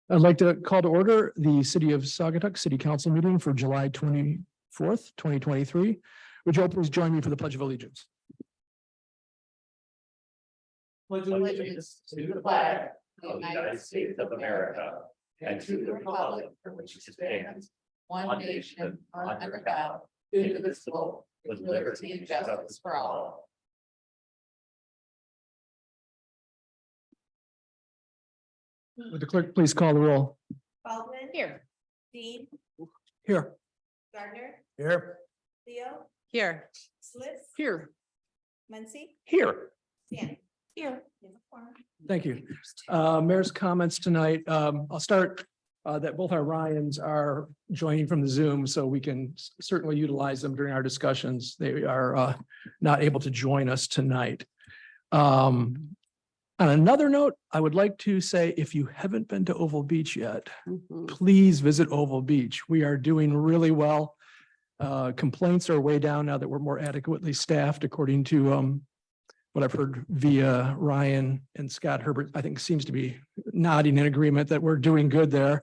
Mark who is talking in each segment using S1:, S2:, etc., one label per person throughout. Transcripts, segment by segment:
S1: I'd like to call to order the City of Saugatuck City Council meeting for July 24th, 2023. Would you all please join me for the Pledge of Allegiance?
S2: Pledge allegiance to the flag of the United States of America and to the republic for which it stands, one nation under God, indivisible, with liberty and justice for all.
S1: Would the clerk please call the roll?
S3: Baldwin.
S4: Here.
S3: Dean.
S1: Here.
S3: Gardner.
S1: Here.
S3: Leo.
S4: Here.
S3: Slits.
S4: Here.
S3: Muncy.
S1: Here.
S3: Stanley. Here.
S1: Thank you. Mayor's comments tonight. I'll start that both our Ryans are joining from the Zoom, so we can certainly utilize them during our discussions. They are not able to join us tonight. On another note, I would like to say, if you haven't been to Oval Beach yet, please visit Oval Beach. We are doing really well. Complaints are way down now that we're more adequately staffed, according to what I've heard via Ryan and Scott Herbert. I think seems to be nodding in agreement that we're doing good there.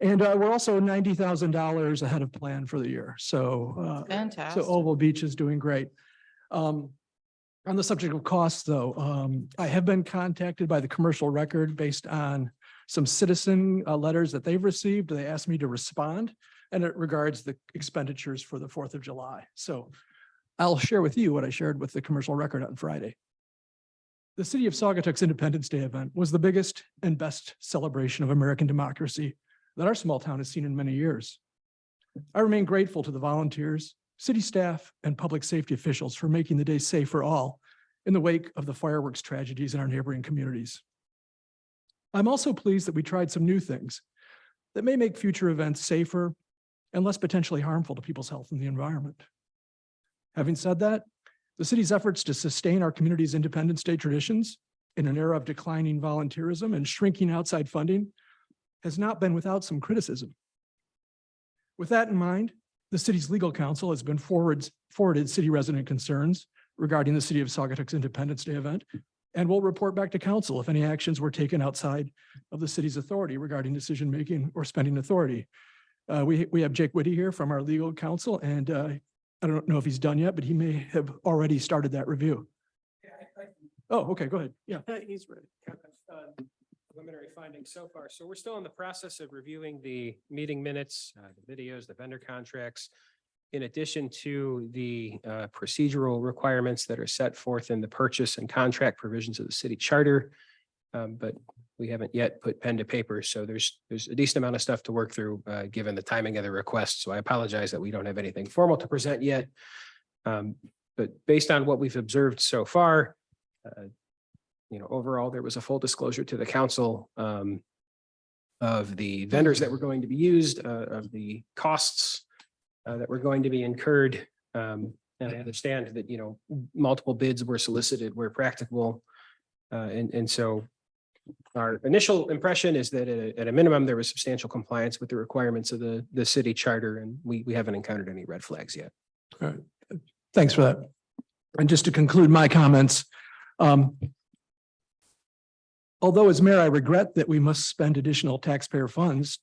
S1: And we're also $90,000 ahead of plan for the year. So
S4: Fantastic.
S1: so Oval Beach is doing great. On the subject of costs, though, I have been contacted by the Commercial Record based on some citizen letters that they've received. They asked me to respond, and it regards the expenditures for the 4th of July. So I'll share with you what I shared with the Commercial Record on Friday. The City of Saugatuck's Independence Day event was the biggest and best celebration of American democracy that our small town has seen in many years. I remain grateful to the volunteers, city staff, and public safety officials for making the day safe for all in the wake of the fireworks tragedies in our neighboring communities. I'm also pleased that we tried some new things that may make future events safer and less potentially harmful to people's health and the environment. Having said that, the city's efforts to sustain our community's Independence Day traditions in an era of declining volunteerism and shrinking outside funding has not been without some criticism. With that in mind, the city's legal counsel has been forwarded city resident concerns regarding the City of Saugatuck's Independence Day event, and will report back to council if any actions were taken outside of the city's authority regarding decision-making or spending authority. We have Jake Whitty here from our legal counsel, and I don't know if he's done yet, but he may have already started that review. Oh, okay, go ahead. Yeah.
S5: He's ready. Preliminary findings so far. So we're still in the process of reviewing the meeting minutes, the videos, the vendor contracts, in addition to the procedural requirements that are set forth in the purchase and contract provisions of the city charter. But we haven't yet put pen to paper. So there's a decent amount of stuff to work through, given the timing of the request. So I apologize that we don't have anything formal to present yet. But based on what we've observed so far, overall, there was a full disclosure to the council of the vendors that were going to be used, of the costs that were going to be incurred. And I understand that, multiple bids were solicited where practicable. And so our initial impression is that at a minimum, there was substantial compliance with the requirements of the city charter, and we haven't encountered any red flags yet.
S1: All right. Thanks for that. And just to conclude my comments, although as mayor, I regret that we must spend additional taxpayer funds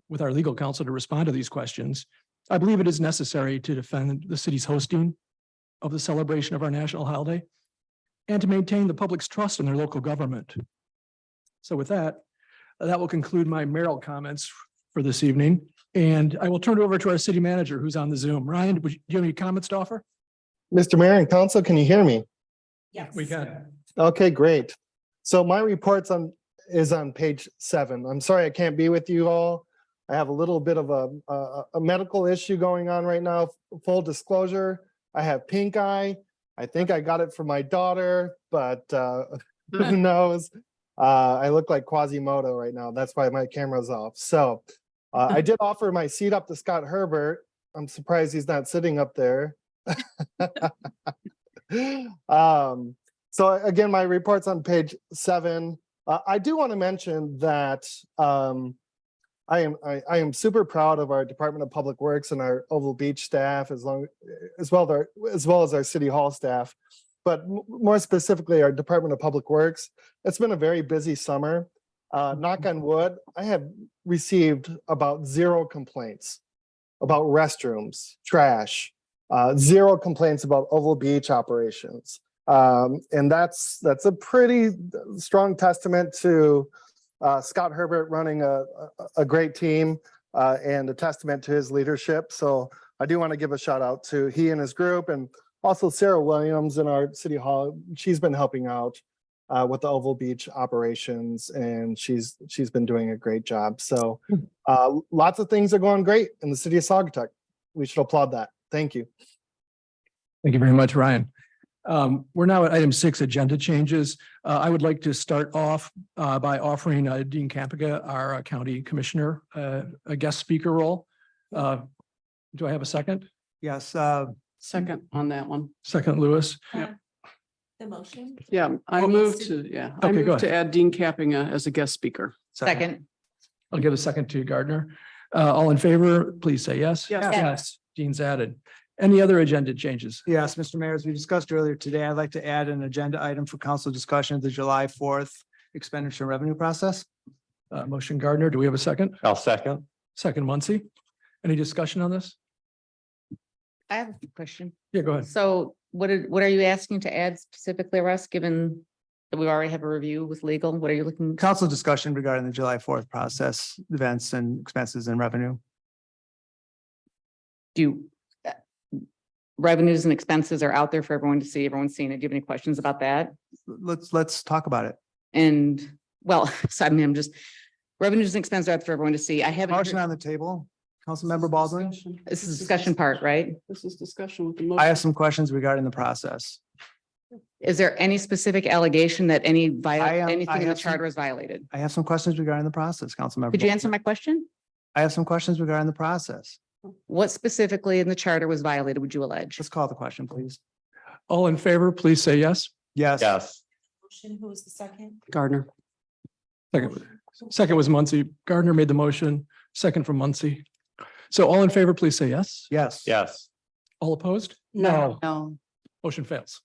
S1: with our legal counsel to respond to these questions, I believe it is necessary to defend the city's hosting of the celebration of our national holiday and to maintain the public's trust in their local government. So with that, that will conclude my mayoral comments for this evening. And I will turn it over to our city manager who's on the Zoom. Ryan, do you have any comments to offer?
S6: Mr. Mayor and Council, can you hear me?
S3: Yes.
S1: We can.
S6: Okay, great. So my reports is on page 7. I'm sorry I can't be with you all. I have a little bit of a medical issue going on right now. Full disclosure, I have pink eye. I think I got it from my daughter, but who knows? I look like Quasimodo right now. That's why my camera's off. So I did offer my seat up to Scott Herbert. I'm surprised he's not sitting up there. So again, my report's on page 7. I do want to mention that I am super proud of our Department of Public Works and our Oval Beach staff, as well as our City Hall staff. But more specifically, our Department of Public Works. It's been a very busy summer. knock on wood, I have received about 0 complaints about restrooms, trash, 0 complaints about Oval Beach operations. And that's a pretty strong testament to Scott Herbert running a great team and a testament to his leadership. So I do want to give a shout out to he and his group, and also Sarah Williams in our city hall. She's been helping out with the Oval Beach operations, and she's been doing a great job. So lots of things are going great in the city of Saugatuck. We should applaud that. Thank you.
S1: Thank you very much, Ryan. We're now at item 6, agenda changes. I would like to start off by offering Dean Campica, our county commissioner, a guest speaker role. Do I have a second?
S4: Yes, second on that one.
S1: Second, Lewis.
S3: The motion.
S4: Yeah, I
S3: Well,
S4: move
S3: needs
S4: to, yeah,
S1: Okay,
S4: I
S1: go
S4: move to add Dean Cappinga as a guest speaker.
S2: Second.
S1: I'll give a second to Gardner. All in favor, please say yes.
S4: Yes.
S1: Yes, Dean's added. Any other agenda changes?
S7: Yes, Mr. Mayor, as we discussed earlier today, I'd like to add an agenda item for council discussion of the July 4th expenditure revenue process.
S1: Motion Gardner, do we have a second?
S8: I'll second.
S1: Second, Muncy. Any discussion on this?
S9: I have a question.
S1: Yeah, go ahead.
S9: So what are you asking to add specifically, Russ, given that we already have a review with legal? What are you looking?
S7: Council discussion regarding the July 4th process, events and expenses and revenue.
S9: Do revenues and expenses are out there for everyone to see, everyone's seeing it. Do you have any questions about that?
S7: Let's talk about it.
S9: And well, so I mean, I'm just, revenues and expenses are out for everyone to see. I haven't,
S7: Motion
S9: heard-
S7: on the table. Councilmember Baldwin.
S9: this is discussion part, right?
S4: This is discussion with the
S7: I
S4: motion.
S7: have some questions regarding the process.
S9: Is there any specific allegation that any
S7: I
S9: anything in the
S7: have some-
S9: charter is violated?
S7: I have some questions regarding the process, Councilmember.
S9: Could you
S7: Baldwin.
S9: answer my question?
S7: I have some questions regarding the process.
S9: What specifically in the charter was violated, would you allege?
S7: Let's call the question, please.
S1: All in favor, please say yes.
S7: Yes.
S8: Yes.
S3: Motion, who was the second?
S4: Gardner.
S1: Second was Muncy. Gardner made the motion, second from Muncy. So all in favor, please say yes.
S7: Yes.
S8: Yes.
S1: All opposed?
S4: No.
S9: No.
S1: Motion fails.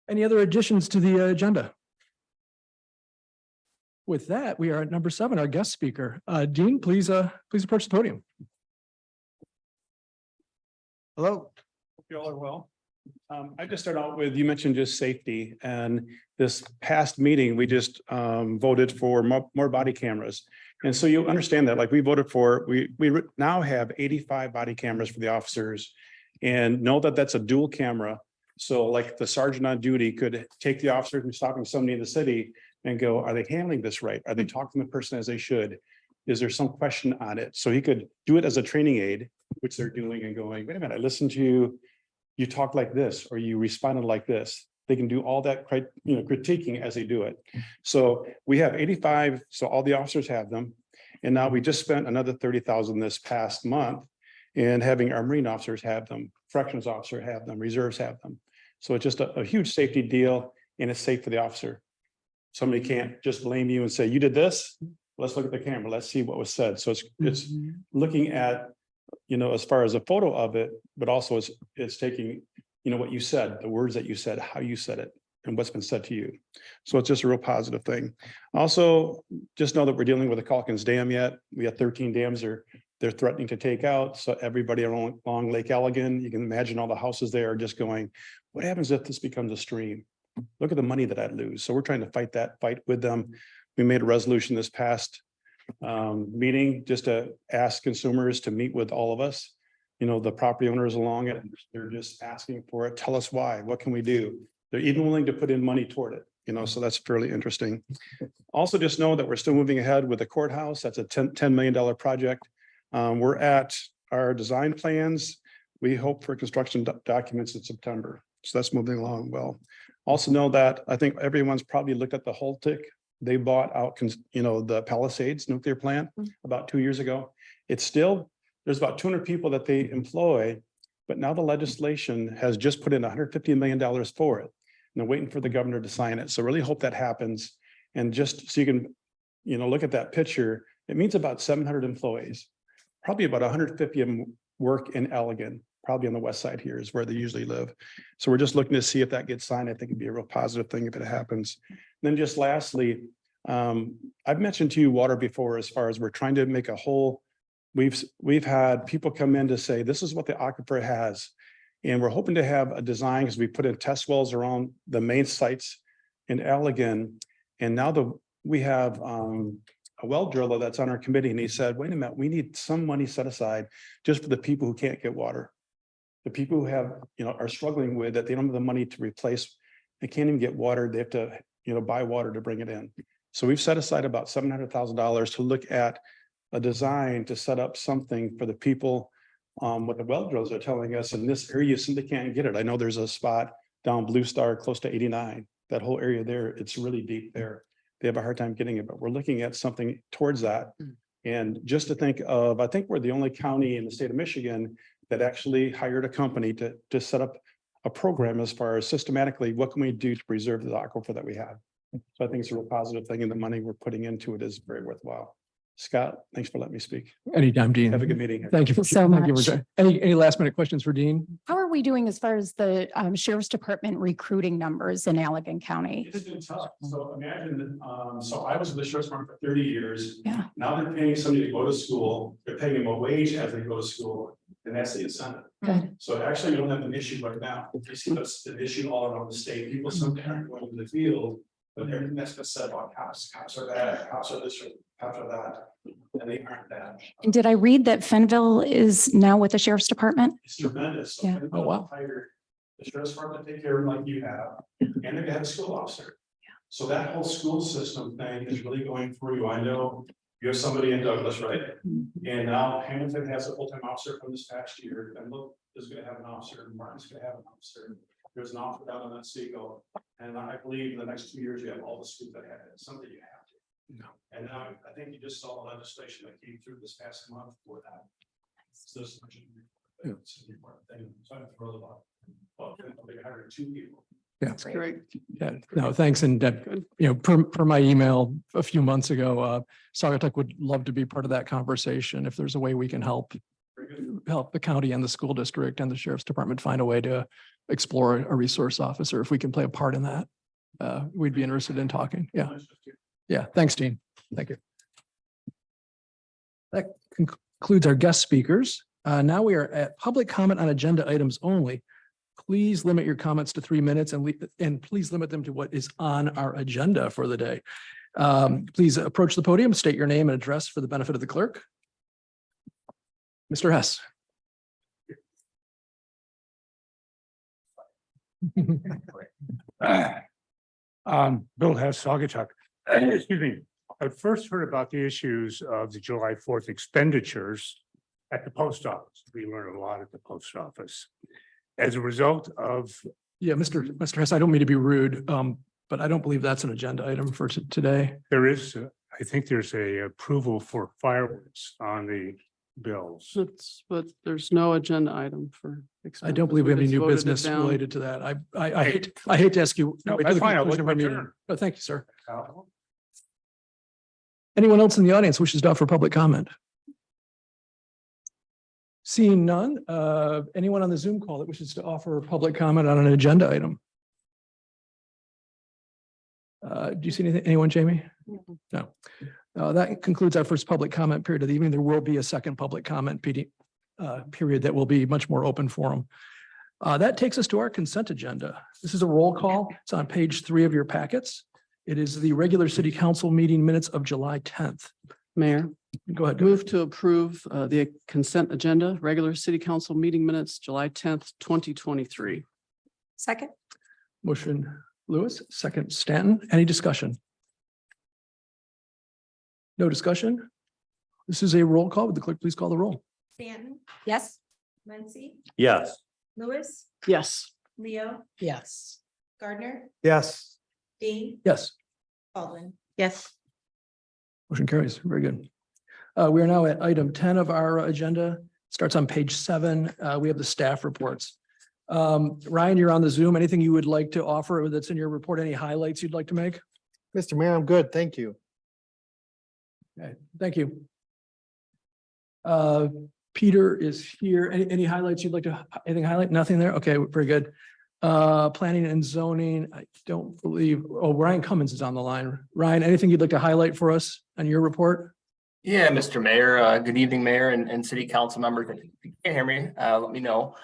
S1: Any other additions to the agenda? With that, we are at number 7, our guest speaker. Dean, please approach the podium.
S7: Hello.
S10: Hope you all are well. I just start out with, you mentioned just safety, and this past meeting, we just voted for more body cameras. And so you understand that, like we voted for, we now have 85 body cameras for the officers, and know that that's a dual camera. So like the sergeant on duty could take the officer from stopping somebody in the city and go, are they handling this right? Are they talking to the person as they should? Is there some question on it? So he could do it as a training aid, which they're doing, and going, wait a minute, I listened to you. You talked like this, or you responded like this. They can do all that, critiquing as they do it. So we have 85, so all the officers have them. And now we just spent another 30,000 this past month in having our Marine officers have them, corrections officer have them, reserves have them. So it's just a huge safety deal, and it's safe for the officer. Somebody can't just blame you and say, you did this. Let's look at the camera. Let's see what was said. So it's looking at, as far as a photo of it, but also it's taking, what you said, the words that you said, how you said it, and what's been said to you. So it's just a real positive thing. Also, just know that we're dealing with the Calkins Dam yet. We have 13 dams they're threatening to take out. So everybody along Lake Elgin, you can imagine all the houses there are just going, what happens if this becomes a stream? Look at the money that I'd lose. So we're trying to fight that fight with them. We made a resolution this past meeting just to ask consumers to meet with all of us, the property owners along it. They're just asking for it. Tell us why. What can we do? They're even willing to put in money toward it, so that's fairly interesting. Also, just know that we're still moving ahead with the courthouse. That's a $10 million project. We're at our design plans. We hope for construction documents in September. So that's moving along well. Also know that I think everyone's probably looked at the Holtec. They bought out, the Palisades nuclear plant about 2 years ago. It's still, there's about 200 people that they employ, but now the legislation has just put in $150 million for it. And they're waiting for the governor to sign it. So really hope that happens. And just so you can, look at that picture, it means about 700 employees. Probably about 150 of them work in Elgin. probably on the west side here is where they usually live. So we're just looking to see if that gets signed. I think it'd be a real positive thing if it happens. Then just lastly, I've mentioned to you water before, as far as we're trying to make a whole, we've had people come in to say, this is what the aquifer has. And we're hoping to have a design, because we put in test wells around the main sites in Allegan. And now we have a well driller that's on our committee, and he said, wait a minute, we need some money set aside just for the people who can't get water. The people who have, are struggling with that, they don't have the money to replace, they can't even get water, they have to, buy water to bring it in. So we've set aside about $700,000 to look at a design to set up something for the people. What the well drills are telling us in this area, you simply can't get it. I know there's a spot down Blue Star close to 89, that whole area there, it's really deep there. They have a hard time getting it, but we're looking at something towards that. And just to think of, I think we're the only county in the state of Michigan that actually hired a company to set up a program as far as systematically, what can we do to preserve the aquifer that we have? So I think it's a real positive thing, and the money we're putting into it is very worthwhile. Scott, thanks for letting me speak.
S1: Anytime, Dean.
S10: Have a good meeting.
S1: Thank you
S8: So
S1: thank you
S8: much.
S1: Any last minute questions for Dean?
S8: How are we doing as far as the sheriff's department recruiting numbers in Allegan County?
S10: It's been tough. So imagine, so I was with the sheriff's department for 30 years.
S8: Yeah.
S10: Now they're paying somebody to go to school. They're paying them a wage as they go to school, and that's the incentive.
S8: Good.
S10: So actually, we don't have an issue right now. You see that's an issue all around the state. People sometimes aren't going to the field, but everything that's been said about cops are bad, cops are this, or cops are that, and they aren't that.
S8: And did I read that Fenville is now with the sheriff's department?
S10: It's tremendous. So
S8: Yeah.
S10: they've
S1: Oh, wow.
S10: hired the sheriff's department to take care of them like you have, and they've had a school officer. So that whole school system thing is really going through. I know you have somebody in Douglas, right? And now Hamilton has a full-time officer from this past year, and look, is gonna have an officer, Martin's gonna have an officer. There's an officer down on that Seagull, and I believe in the next 2 years, you have all the schools that have it, something you have to.
S1: No.
S10: And now, I think you just saw the legislation that came through this past month for that. So this is
S1: Yeah.
S10: it's an important thing. So I'm thrilled about. Well, they hired 2 people.
S1: Yeah.
S4: That's great.
S1: Yeah, no, thanks. And,
S4: Good.
S1: per my email a few months ago, Sagatuck would love to be part of that conversation. If there's a way we can help the county and the school district and the sheriff's department find a way to explore a resource officer, if we can play a part in that, we'd be interested in talking. Yeah. Yeah. Thanks, Dean. Thank you. That concludes our guest speakers. Now we are at public comment on agenda items only. Please limit your comments to 3 minutes and please limit them to what is on our agenda for the day. Please approach the podium, state your name and address for the benefit of the clerk. Mr. Hess.
S11: Bill Hess, Saugatuck. Excuse me. I first heard about the issues of the July 4th expenditures at the post office. We learned a lot at the post office. As a result of,
S1: Yeah, Mr. Hess, I don't mean to be rude, but I don't believe that's an agenda item for today.
S11: there is, I think there's a approval for fireworks on the bills.
S4: But there's no agenda item for.
S1: I don't believe we have any
S4: just
S1: new
S4: voted it
S1: business
S4: down.
S1: related to that. I hate to ask you.
S11: No,
S1: wait till
S11: that's
S1: the
S11: fine. I'll
S1: conclusion of our
S11: look at my
S1: meeting.
S11: turn.
S1: Oh, thank you, sir. Anyone else in the audience wishes to offer public comment? Seeing none, anyone on the Zoom call that wishes to offer public comment on an agenda item? Do you see anything, anyone, Jamie? No. That concludes our first public comment period of the evening. There will be a second public comment period that will be much more open forum. That takes us to our consent agenda. This is a roll call. It's on page 3 of your packets. It is the regular city council meeting minutes of July 10th.
S4: Mayor,
S1: Go ahead.
S4: move to approve the consent agenda, regular city council meeting minutes, July 10th, 2023.
S3: Second?
S1: Motion Lewis, second Stanton. Any discussion? No discussion? This is a roll call. Would the clerk please call the roll?
S3: Stanton? Yes. Muncy?
S2: Yes.
S3: Lewis?
S4: Yes.
S3: Leo?
S8: Yes.
S3: Gardner?
S7: Yes.
S3: Dean?
S1: Yes.
S3: Baldwin?
S9: Yes.
S1: Motion carries. Very good. We are now at item 10 of our agenda. Starts on page 7. We have the staff reports. Ryan, you're on the Zoom. Anything you would like to offer that's in your report? Any highlights you'd like to make?
S6: Mr. Mayor, I'm good. Thank you.
S1: Okay, thank you. Peter is here. Any highlights you'd like to, anything highlight? Nothing there? Okay, very good. Planning and zoning, I don't believe, oh, Ryan Cummins is on the line. Ryan, anything you'd like to highlight for us on your report?
S12: Yeah, Mr. Mayor, good evening, Mayor and City Council members. If you can't hear me, let me know.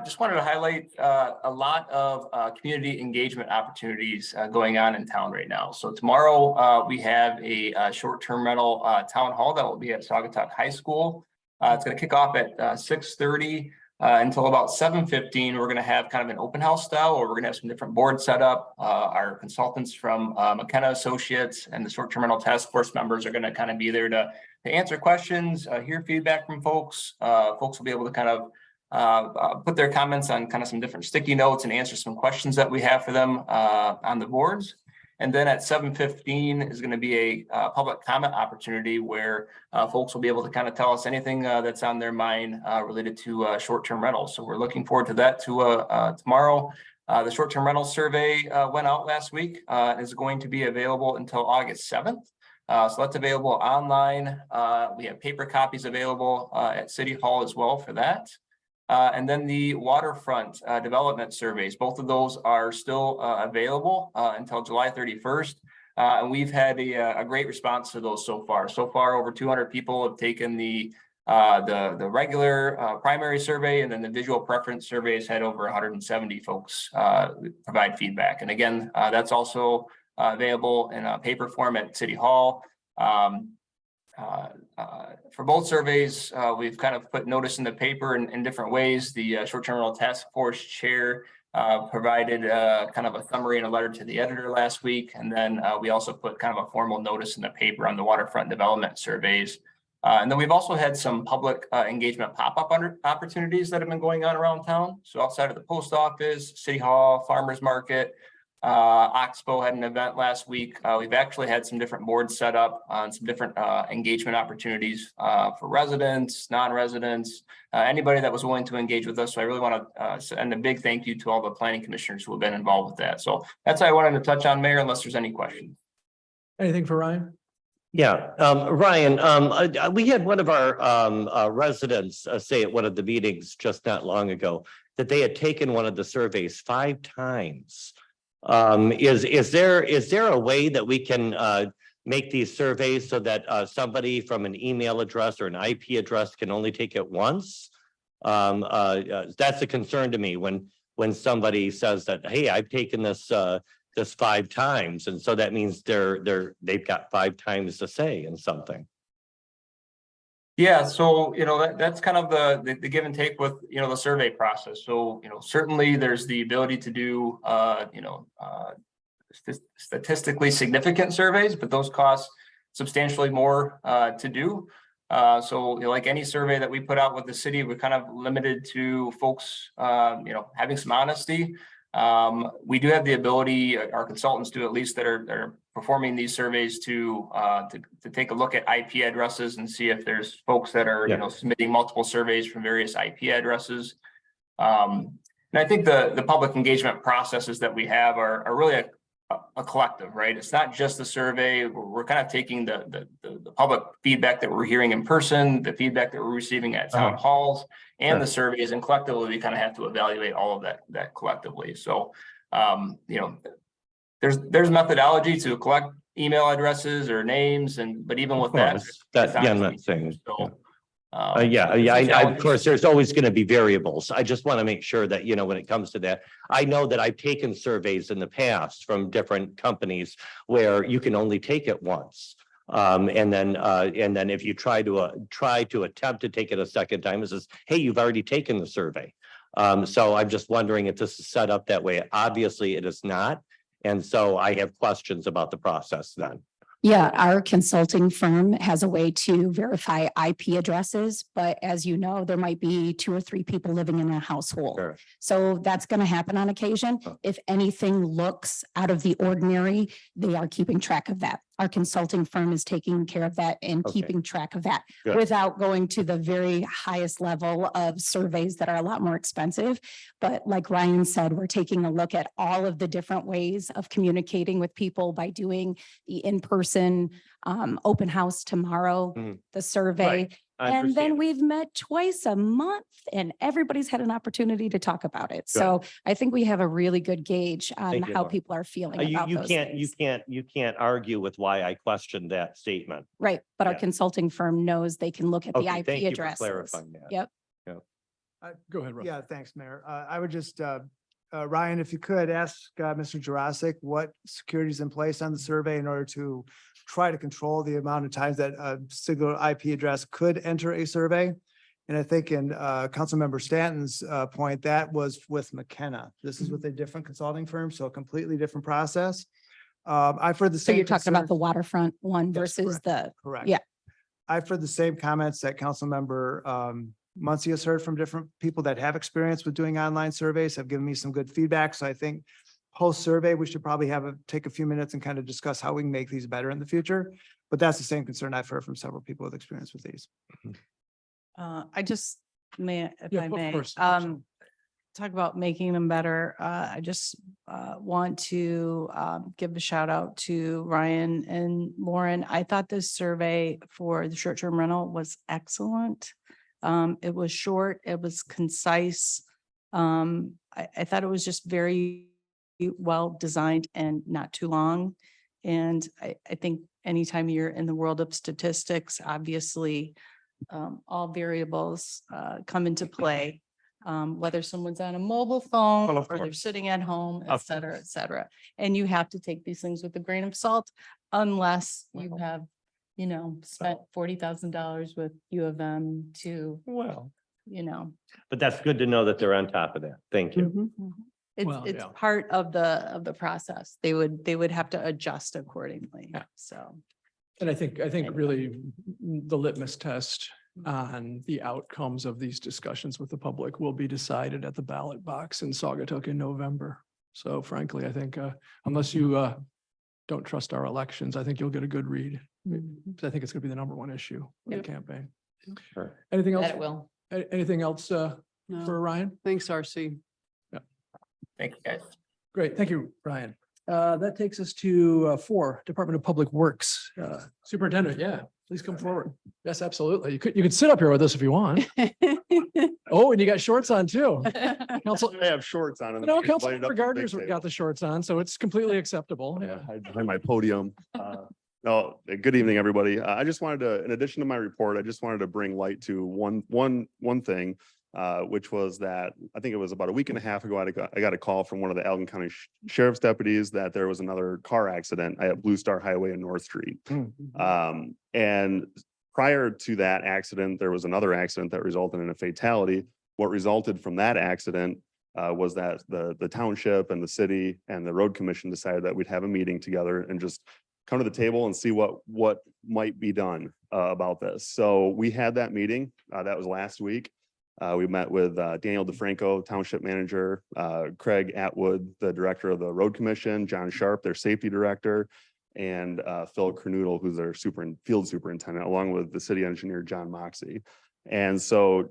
S12: Just wanted to highlight a lot of community engagement opportunities going on in town right now. So tomorrow we have a short-term rental town hall that will be at Saugatuck High School. It's going to kick off at 6:30 until about 7:15. We're going to have kind of an open house style, where we're going to have some different boards set up. Our consultants from McKenna Associates and the short-term rental task force members are going to kind of be there to answer questions, hear feedback from folks. Folks will be able to kind of put their comments on kind of some different sticky notes and answer some questions that we have for them on the boards. And then at 7:15 is going to be a public comment opportunity where folks will be able to kind of tell us anything that's on their mind related to short-term rentals. So we're looking forward to that tomorrow. The short-term rental survey went out last week, is going to be available until August 7th. So that's available online. We have paper copies available at City Hall as well for that. And then the waterfront development surveys, both of those are still available until July 31st. And we've had a great response to those so far. So far, over 200 people have taken the regular primary survey, and then the visual preference surveys had over 170 folks provide feedback. And again, that's also available in a paper form at City Hall. For both surveys, we've kind of put notice in the paper in different ways. The short-term rental task force chair provided kind of a summary and a letter to the editor last week. And then we also put kind of a formal notice in the paper on the waterfront development surveys. And then we've also had some public engagement pop-up opportunities that have been going on around town. So outside of the post office, City Hall, Farmers Market, Oxbow had an event last week. We've actually had some different boards set up on some different engagement opportunities for residents, non-residents, anybody that was willing to engage with us. So I really want to send a big thank you to all the planning commissioners who have been involved with that. So that's what I wanted to touch on, Mayor, unless there's any questions.
S1: Anything for Ryan?
S2: Yeah, Ryan, we had one of our residents say at one of the meetings just not long ago that they had taken one of the surveys 5 times. Is there a way that we can make these surveys so that somebody from an email address or an IP address can only take it once? That's a concern to me when somebody says that, hey, I've taken this 5 times, and so that means they've got 5 times to say in something.
S12: Yeah, so that's kind of the give and take with the survey process. So certainly there's the ability to do statistically significant surveys, but those cost substantially more to do. So like any survey that we put out with the city, we're kind of limited to folks having some honesty. We do have the ability, our consultants do at least, that are performing these surveys to take a look at IP addresses and see if there's folks that are submitting multiple surveys from various IP addresses. And I think the public engagement processes that we have are really a collective, right? It's not just the survey. We're kind of taking the public feedback that we're hearing in person, the feedback that we're receiving at town halls, and the surveys, and collectively we kind of have to evaluate all of that collectively. So there's methodology to collect email addresses or names, but even with that,
S2: I'm not saying.
S12: So,
S2: of course, there's always going to be variables. I just want to make sure that, when it comes to that, I know that I've taken surveys in the past from different companies where you can only take it once. And then if you try to attempt to take it a second time, it says, hey, you've already taken the survey. So I'm just wondering if this is set up that way. Obviously, it is not. And so I have questions about the process then.
S8: Yeah, our consulting firm has a way to verify IP addresses, but as you know, there might be 2 or 3 people living in a household.
S2: Sure.
S8: So that's going to happen on occasion. If anything looks out of the ordinary, they are keeping track of that. Our consulting firm is taking care of that and keeping track of that without going to the very highest level of surveys that are a lot more expensive. But like Ryan said, we're taking a look at all of the different ways of communicating with people by doing the in-person in-person open house tomorrow,
S2: Mhm.
S8: the survey.
S2: I
S8: And then
S2: understand.
S8: we've met twice a month and everybody's had an opportunity to talk about it. So I think we have a really good gauge on
S2: Thank you,
S8: how
S2: Laura.
S8: people are feeling
S2: You,
S8: about
S2: you
S8: those
S2: can't,
S8: things.
S2: you can't argue with why I questioned that statement.
S8: Right, but our
S2: Yeah.
S8: consulting firm knows they can look at the
S2: Okay,
S8: IP
S2: thank you for
S8: addresses.
S2: clarifying that.
S8: Yep.
S1: Go ahead, Russ.
S7: Yeah, thanks, Mayor. I would just, Ryan, if you could ask Mr. Jurassic what security is in place on the survey in order to try to control the amount of times that a single IP address could enter a survey. And I think in Councilmember Stanton's point, that was with McKenna. This is with a different consulting firm, so a completely different process. I've heard the
S8: So
S7: same.
S8: you're talking about the
S7: concerns-
S8: waterfront one
S7: Yes,
S8: versus the,
S7: Correct.
S8: yeah.
S7: I've heard the same comments that Councilmember Muncy has heard from different people that have experience with doing online surveys, have given me some good feedback. So I think post-survey, we should probably take a few minutes and kind of discuss how we can make these better in the future. But that's the same concern I've heard from several people with experience with these.
S13: I just may, if
S1: Yeah,
S13: I
S1: of
S13: may,
S1: course.
S13: talk about making them better. I just want to give a shout out to Ryan and Lauren. I thought this survey for the short-term rental was excellent. It was short, it was concise. I thought it was just very well designed and not too long. And I think anytime you're in the world of statistics, obviously, all variables come into play. Whether someone's on a mobile phone
S2: Well, of
S13: or they're
S2: course.
S13: sitting at home, et
S2: Of
S13: cetera, et cetera. And you have to take these things with a grain of salt unless you have, spent $40,000 with U of M to,
S2: Well,
S13: you
S2: but that's good to know that they're on top of that. Thank you.
S8: Mhm.
S1: Well,
S13: it's
S1: yeah.
S13: part of the process. They would have to adjust accordingly.
S1: Yeah.
S13: So.
S1: And I think really the litmus test on the outcomes of these discussions with the public will be decided at the ballot box in Saugatuck in November. So frankly, I think unless you don't trust our elections, I think you'll get a good read. I think it's gonna be the number one issue of the
S13: Yep.
S1: campaign.
S2: Sure.
S1: Anything else?
S13: That it will.
S1: Anything else
S4: No.
S1: for Ryan?
S4: Thanks, RC.
S12: Thank you, guys.
S1: Great, thank you, Ryan. That takes us to 4, Department of Public Works. Superintendent, yeah, please come forward. Yes, absolutely. You could sit up here with us if you want. Oh, and you got shorts on too. Council,
S10: I have shorts on. and
S1: no,
S10: lighted up
S1: Councilmember
S10: the big
S1: Gardner's
S10: table.
S1: got the shorts on, so it's completely acceptable.
S10: Yeah, hide behind my podium. No, good evening, everybody. I just wanted to, in addition to my report, I just wanted to bring light to one thing, which was that I think it was about a week and a half ago, I got a call from one of the Allegan County Sheriff's deputies that there was another car accident at Blue Star Highway and North Street. And prior to that accident, there was another accident that resulted in a fatality. What resulted from that accident was that the township and the city and the road commission decided that we'd have a meeting together and just come to the table and see what might be done about this. So we had that meeting. That was last week. We met with Daniel DeFranco, Township Manager, Craig Atwood, the Director of the Road Commission, John Sharp, their Safety Director, and Phil Kernoodle, who's their Field Superintendent, along with the City Engineer, John Moxie. And so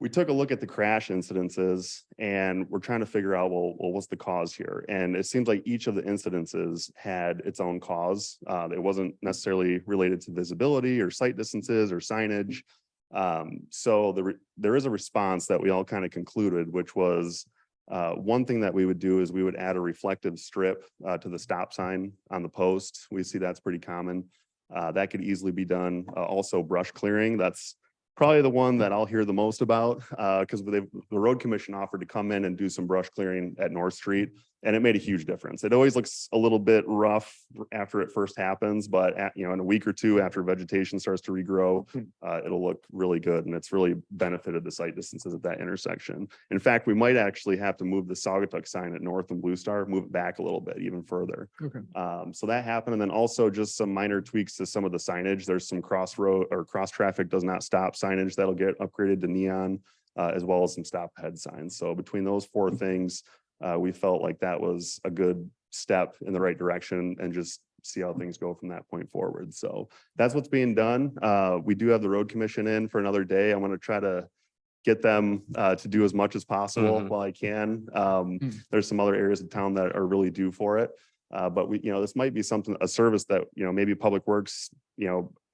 S10: we took a look at the crash incidences and we're trying to figure out, well, what's the cause here? And it seems like each of the incidences had its own cause. It wasn't necessarily related to visibility or sight distances or signage. So there is a response that we all kind of concluded, which was one thing that we would do is we would add a reflective strip to the stop sign on the post. We see that's pretty common. That could easily be done. Also brush clearing, that's probably the one that I'll hear the most about because the road commission offered to come in and do some brush clearing at North Street. And it made a huge difference. It always looks a little bit rough after it first happens, but in a week or two after vegetation starts to regrow, it'll look really good. And it's really benefited the sight distances at that intersection. In fact, we might actually have to move the Saugatuck sign at North and Blue Star, move it back a little bit, even further.
S1: Okay.
S10: So that happened. And then also just some minor tweaks to some of the signage. There's some cross traffic does not stop signage that'll get upgraded to neon, as well as some stop ahead signs. So between those 4 things, we felt like that was a good step in the right direction and just see how things go from that point forward. So that's what's being done. We do have the road commission in for another day. I want to try to get them to do as much as possible while I can. There's some other areas of town that are really due for it.
S14: But we, this might be something, a service that, maybe Public Works,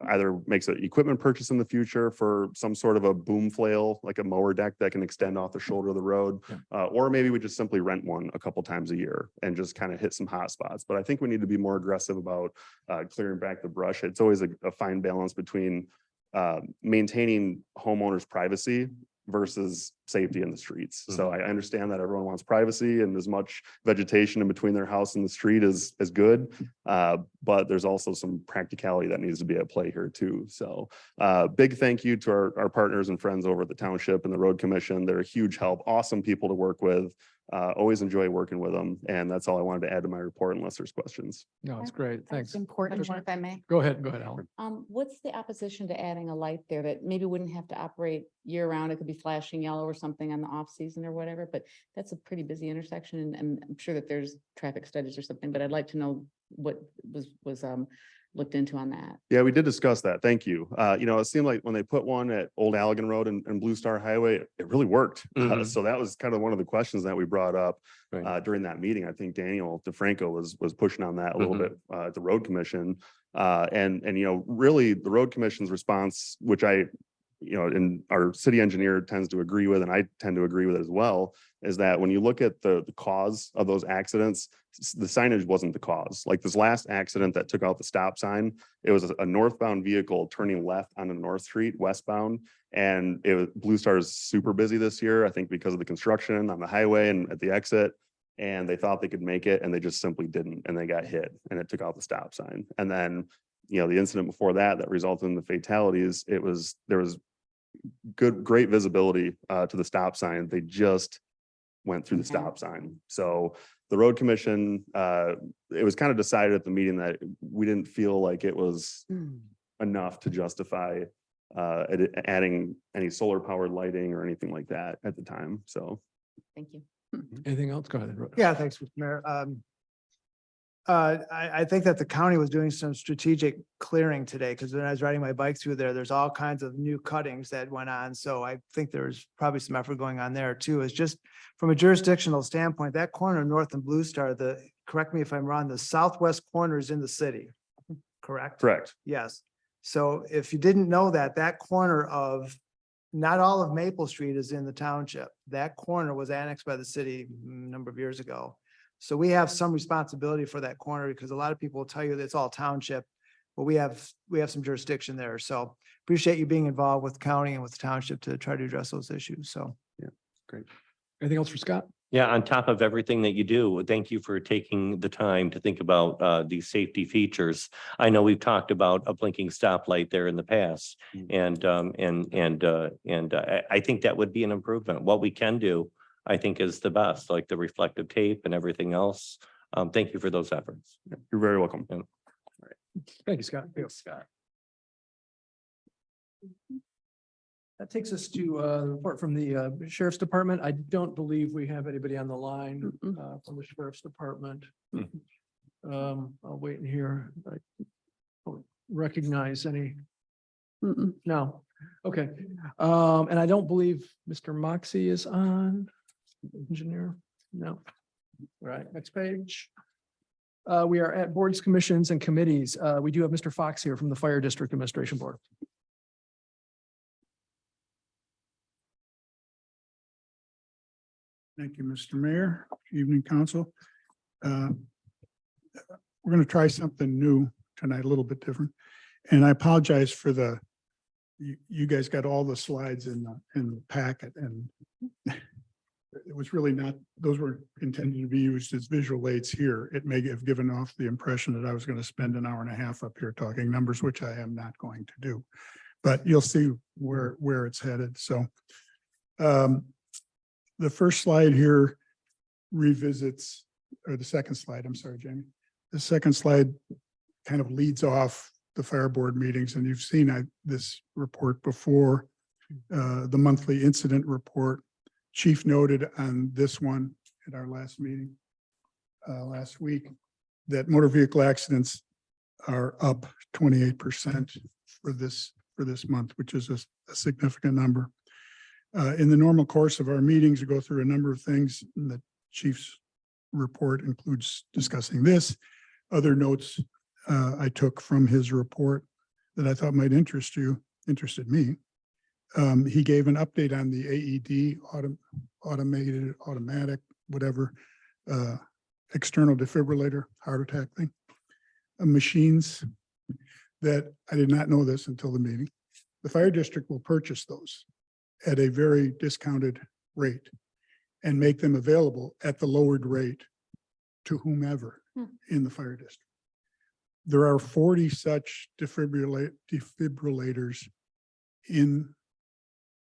S14: either makes an equipment purchase in the future for some sort of a boom flail, like a mower deck that can extend off the shoulder of the road. Or maybe we just simply rent one a couple times a year and just kind of hit some hot spots. But I think we need to be more aggressive about clearing back the brush. It's always a fine balance between maintaining homeowners' privacy versus safety in the streets. So I understand that everyone wants privacy and as much vegetation in between their house and the street is good. But there's also some practicality that needs to be at play here too. So big thank you to our partners and friends over at the township and the road commission. They're a huge help, awesome people to work with. Always enjoy working with them. And that's all I wanted to add to my report unless there's questions.
S1: No, it's great.
S9: That's
S1: Thanks.
S9: important, if I may.
S1: Go ahead, Alan.
S9: What's the opposition to adding a light there that maybe wouldn't have to operate year round? It could be flashing yellow or something on the off season or whatever, but that's a pretty busy intersection and I'm sure that there's traffic studies or something, but I'd like to know what was looked into on that.
S14: Yeah, we did discuss that. Thank you. It seemed like when they put one at Old Allegan Road and Blue Star Highway, it really worked. So that was kind of one of the questions that we brought up during that meeting. I think Daniel DeFranco was pushing on that a little bit at the road commission. And really the road commission's response, which and our city engineer tends to agree with, and I tend to agree with it as well, is that when you look at the cause of those accidents, the signage wasn't the cause. Like this last accident that took out the stop sign, it was a northbound vehicle turning left onto North Street westbound. And Blue Star is super busy this year, I think because of the construction on the highway and at the exit. And they thought they could make it and they just simply didn't. And they got hit and it took out the stop sign. And then the incident before that resulted in the fatalities, there was great visibility to the stop sign. They just went through the stop sign. So the road commission, it was kind of decided at the meeting that we didn't feel like it was enough to justify adding any solar powered lighting or anything like that at the time. So.
S9: Thank you.
S1: Anything else? Go ahead.
S7: Yeah, thanks, Mr. Mayor. I think that the county was doing some strategic clearing today, because when I was riding my bike through there's all kinds of new cuttings that went on. So I think there's probably some effort going on there too. It's just from a jurisdictional standpoint, that corner of North and Blue Star, correct me if I'm wrong, the southwest corner is in the city, correct?
S14: Correct.
S7: Yes. So if you didn't know that corner of, not all of Maple Street is in the township. That corner was annexed by the city a number of years ago. So we have some responsibility for that corner, because a lot of people will tell you that it's all township, but we have some jurisdiction there. So appreciate you being involved with county and with the township to try to address those issues. So.
S14: Yeah, great.
S1: Anything else for Scott?
S15: Yeah, on top of everything that you do, thank you for taking the time to think about these safety features. I know we've talked about a blinking stoplight there in the past, and I think that would be an improvement. What we can do, I think, is the best, like the reflective tape and everything else. Thank you for those efforts.
S14: You're very welcome.
S1: Thank you, Scott.
S4: Thanks, Scott.
S1: That takes us to a report from the Sheriff's Department. I don't believe we have anybody on the line from the Sheriff's Department. I'll wait in here. I don't recognize any. No. Okay. And I don't believe Mr. Moxie is on. Engineer. No. All right, next page. We are at boards, commissions, and committees. We do have Mr. Fox here from the Fire District Administration Board.
S16: Thank you, Mr. Mayor. Evening, council. We're going to try something new tonight, a little bit different. And I apologize for you guys got all the slides in the packet, and it was really not, those were intended to be used as visual aids here. It may have given off the impression that I was going to spend an hour and a half up here talking numbers, which I am not going to do. But you'll see where it's headed. So the first slide here revisits, or the second slide, I'm sorry, Jamie. The second slide kind of leads off the fire board meetings, and you've seen this report before, the monthly incident report. Chief noted on this one at our last meeting last week that motor vehicle accidents are up 28% for this month, which is a significant number. In the normal course of our meetings, we go through a number of things, and the chief's report includes discussing this. Other notes I took from his report that I thought might interested me. He gave an update on the AED, automatic, whatever, external defibrillator, heart attack thing. Machines that I did not know this until the meeting. The fire district will purchase those at a very discounted rate and make them available at the lowered rate to whomever in the fire district. There are 40 such defibrillators in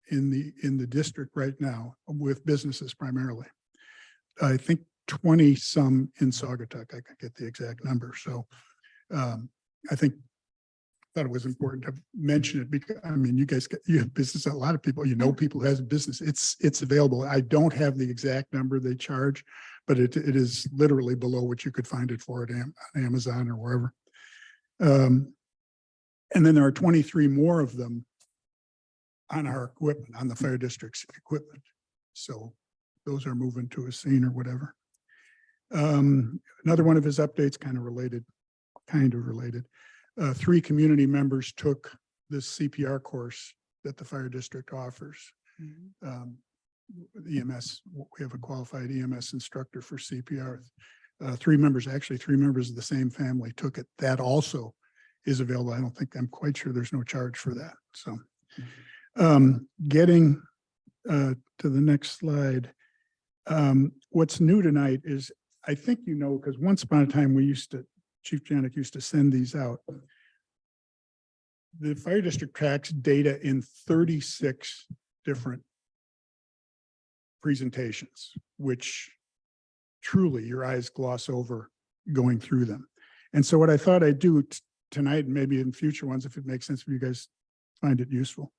S16: the district right now with businesses primarily. I think 20 some in Saugatuck. I could get the exact number. So I thought it was important to mention it because I mean, you have business, a lot of people, people who has a business, it's available. I don't have the exact number they charge, but it is literally below what you could find it for at Amazon or wherever. And then there are 23 more of them on our equipment, on the fire district's equipment. So those are moving to a scene or whatever. Another one of his updates kind of related. 3 community members took this CPR course that the fire district offers. EMS, we have a qualified EMS instructor for CPR. 3 members of the same family took it. That also is available. I'm quite sure there's no charge for that. So getting to the next slide. What's new tonight is, I think because once upon a time Chief Janik used to send these out. The fire district tracks data in 36 different presentations, which truly your eyes gloss over going through them. And so what I thought I'd do tonight, and maybe in future ones, if it makes sense for you guys find it useful,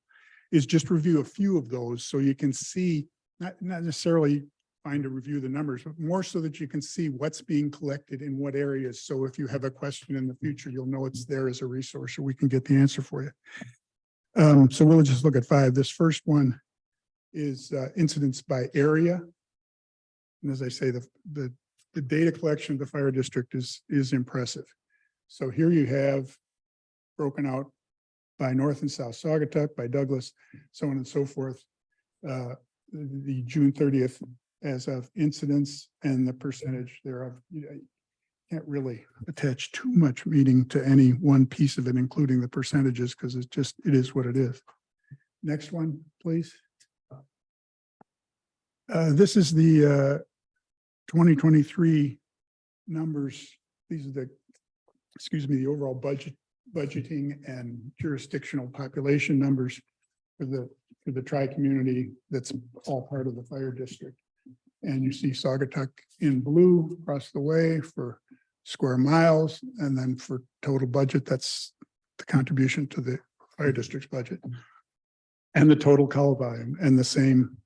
S16: is just review a few of those so you can see, not necessarily find to review the numbers, but more so that you can see what's being collected in what areas. So if you have a question in the future, you'll know it's there as a resource so we can get the answer for you. So we'll just look at 5. This first one is incidents by area. And as I say, the data collection of the fire district is impressive. So here you have broken out by North and South Saugatuck, by Douglas, so on and so forth. The June 30th as of incidents and the percentage thereof. You can't really attach too much meaning to any one piece of it, including the percentages, because it is what it is. Next one, please. This is the 2023 numbers. These are the overall budgeting and jurisdictional population numbers for the tri-community that's all part of the fire district. And you see Saugatuck in blue across the way for square miles, and then for total budget, that's the contribution to the fire district's budget. And the total call volume, and the same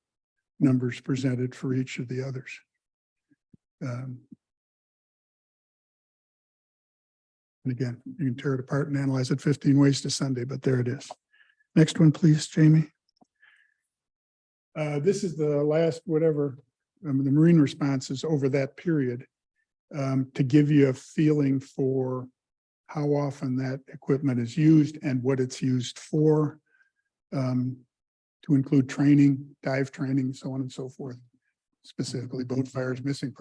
S16: numbers presented for each of the others. And again, you can tear it apart and analyze it 15 ways to Sunday, but there it is. Next one, please, Jamie. This is the last, the marine responses over that period, to give you a feeling for how often that equipment is used and what it's used for, to include training, dive training, so on and so forth, specifically boat fires, missing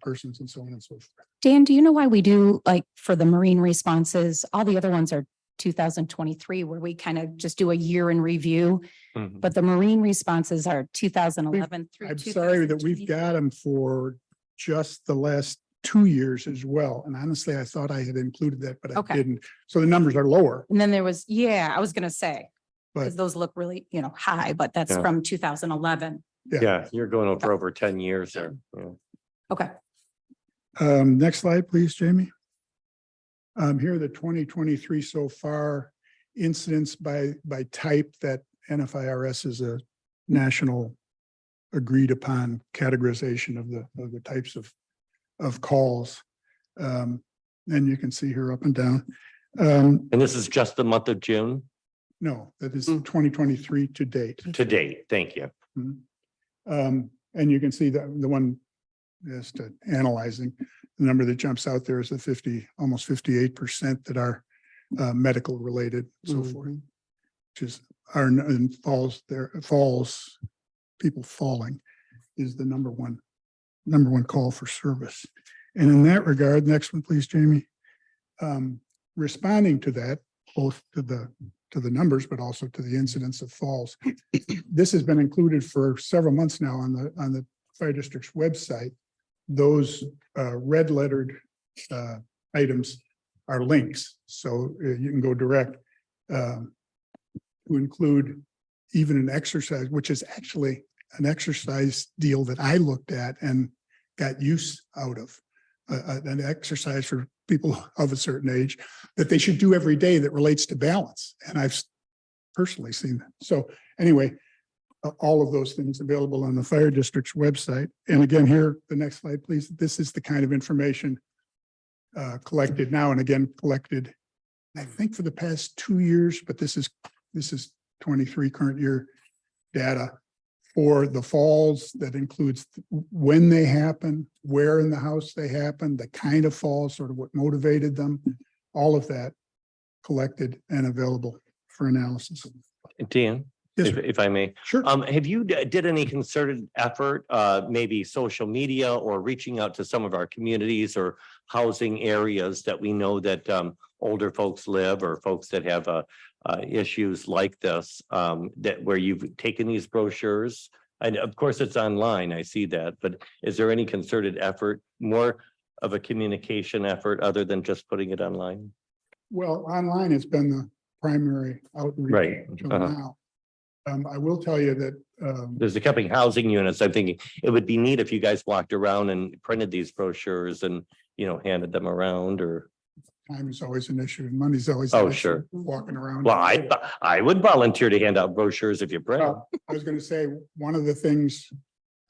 S16: persons, and so on and so forth.
S8: Dan, do you know why we do, like, for the marine responses, all the other ones are 2023, where we kind of just do a year in review, but the marine responses are 2011 through.
S16: I'm sorry that we've got them for just the last 2 years as well. And honestly, I thought I had included that, but I didn't. So the numbers are lower.
S8: And then there was, I was going to say, because
S16: But
S8: those look really, high, but that's
S15: Yeah.
S8: from 2011.
S15: Yeah, you're going over 10 years there. Yeah.
S8: Okay.
S16: next slide, please, Jamie. Here are the 2023 so far incidents by type that NFIRS is a national agreed upon categorization of the types of calls. And you can see here up and down.
S15: And this is just the month of June?
S16: No, that is 2023 to date.
S15: To date, thank you.
S16: And you can see the one as to analyzing. The number that jumps out there is the 50, almost 58% that are medical related, so forth. Which is and falls, people falling is the number one call for service. And in that regard, next one, please, Jamie. Responding to that, both to the numbers, but also to the incidence of falls. This has been included for several months now on the fire district's website. Those red lettered items are links, so you can go direct to include even an exercise, which is actually an exercise deal that I looked at and got use out of. An exercise for people of a certain age that they should do every day that relates to balance. And I've personally seen that. So anyway, all of those things available on the fire district's website. And again, here, the next slide, please. This is the kind of information collected now and again collected, I think for the past 2 years, but this is 23 current year data for the falls that includes when they happen, where in the house they happen, the kind of falls, sort of what motivated them, all of that collected and available for analysis.
S15: Dan,
S16: Yes,
S15: if I may.
S16: Sure.
S15: Have you did any concerted effort, maybe social media or reaching out to some of our communities or housing areas that we know that older folks live or folks that have issues like this, that where you've taken these brochures? And of course, it's online, I see that, but is there any concerted effort, more of a communication effort other than just putting it online?
S16: Well, online has been the primary outreach
S15: Right.
S16: until now. I will tell you that
S15: There's a couple of housing units. I'm thinking it would be neat if you guys walked around and printed these brochures and, handed them around or.
S16: time is always an issue and money's always.
S15: Oh,
S16: an issue
S15: sure.
S16: Walking around.
S15: Well, I would volunteer to hand out brochures if you print. them.
S16: Well, I was gonna say, one of the things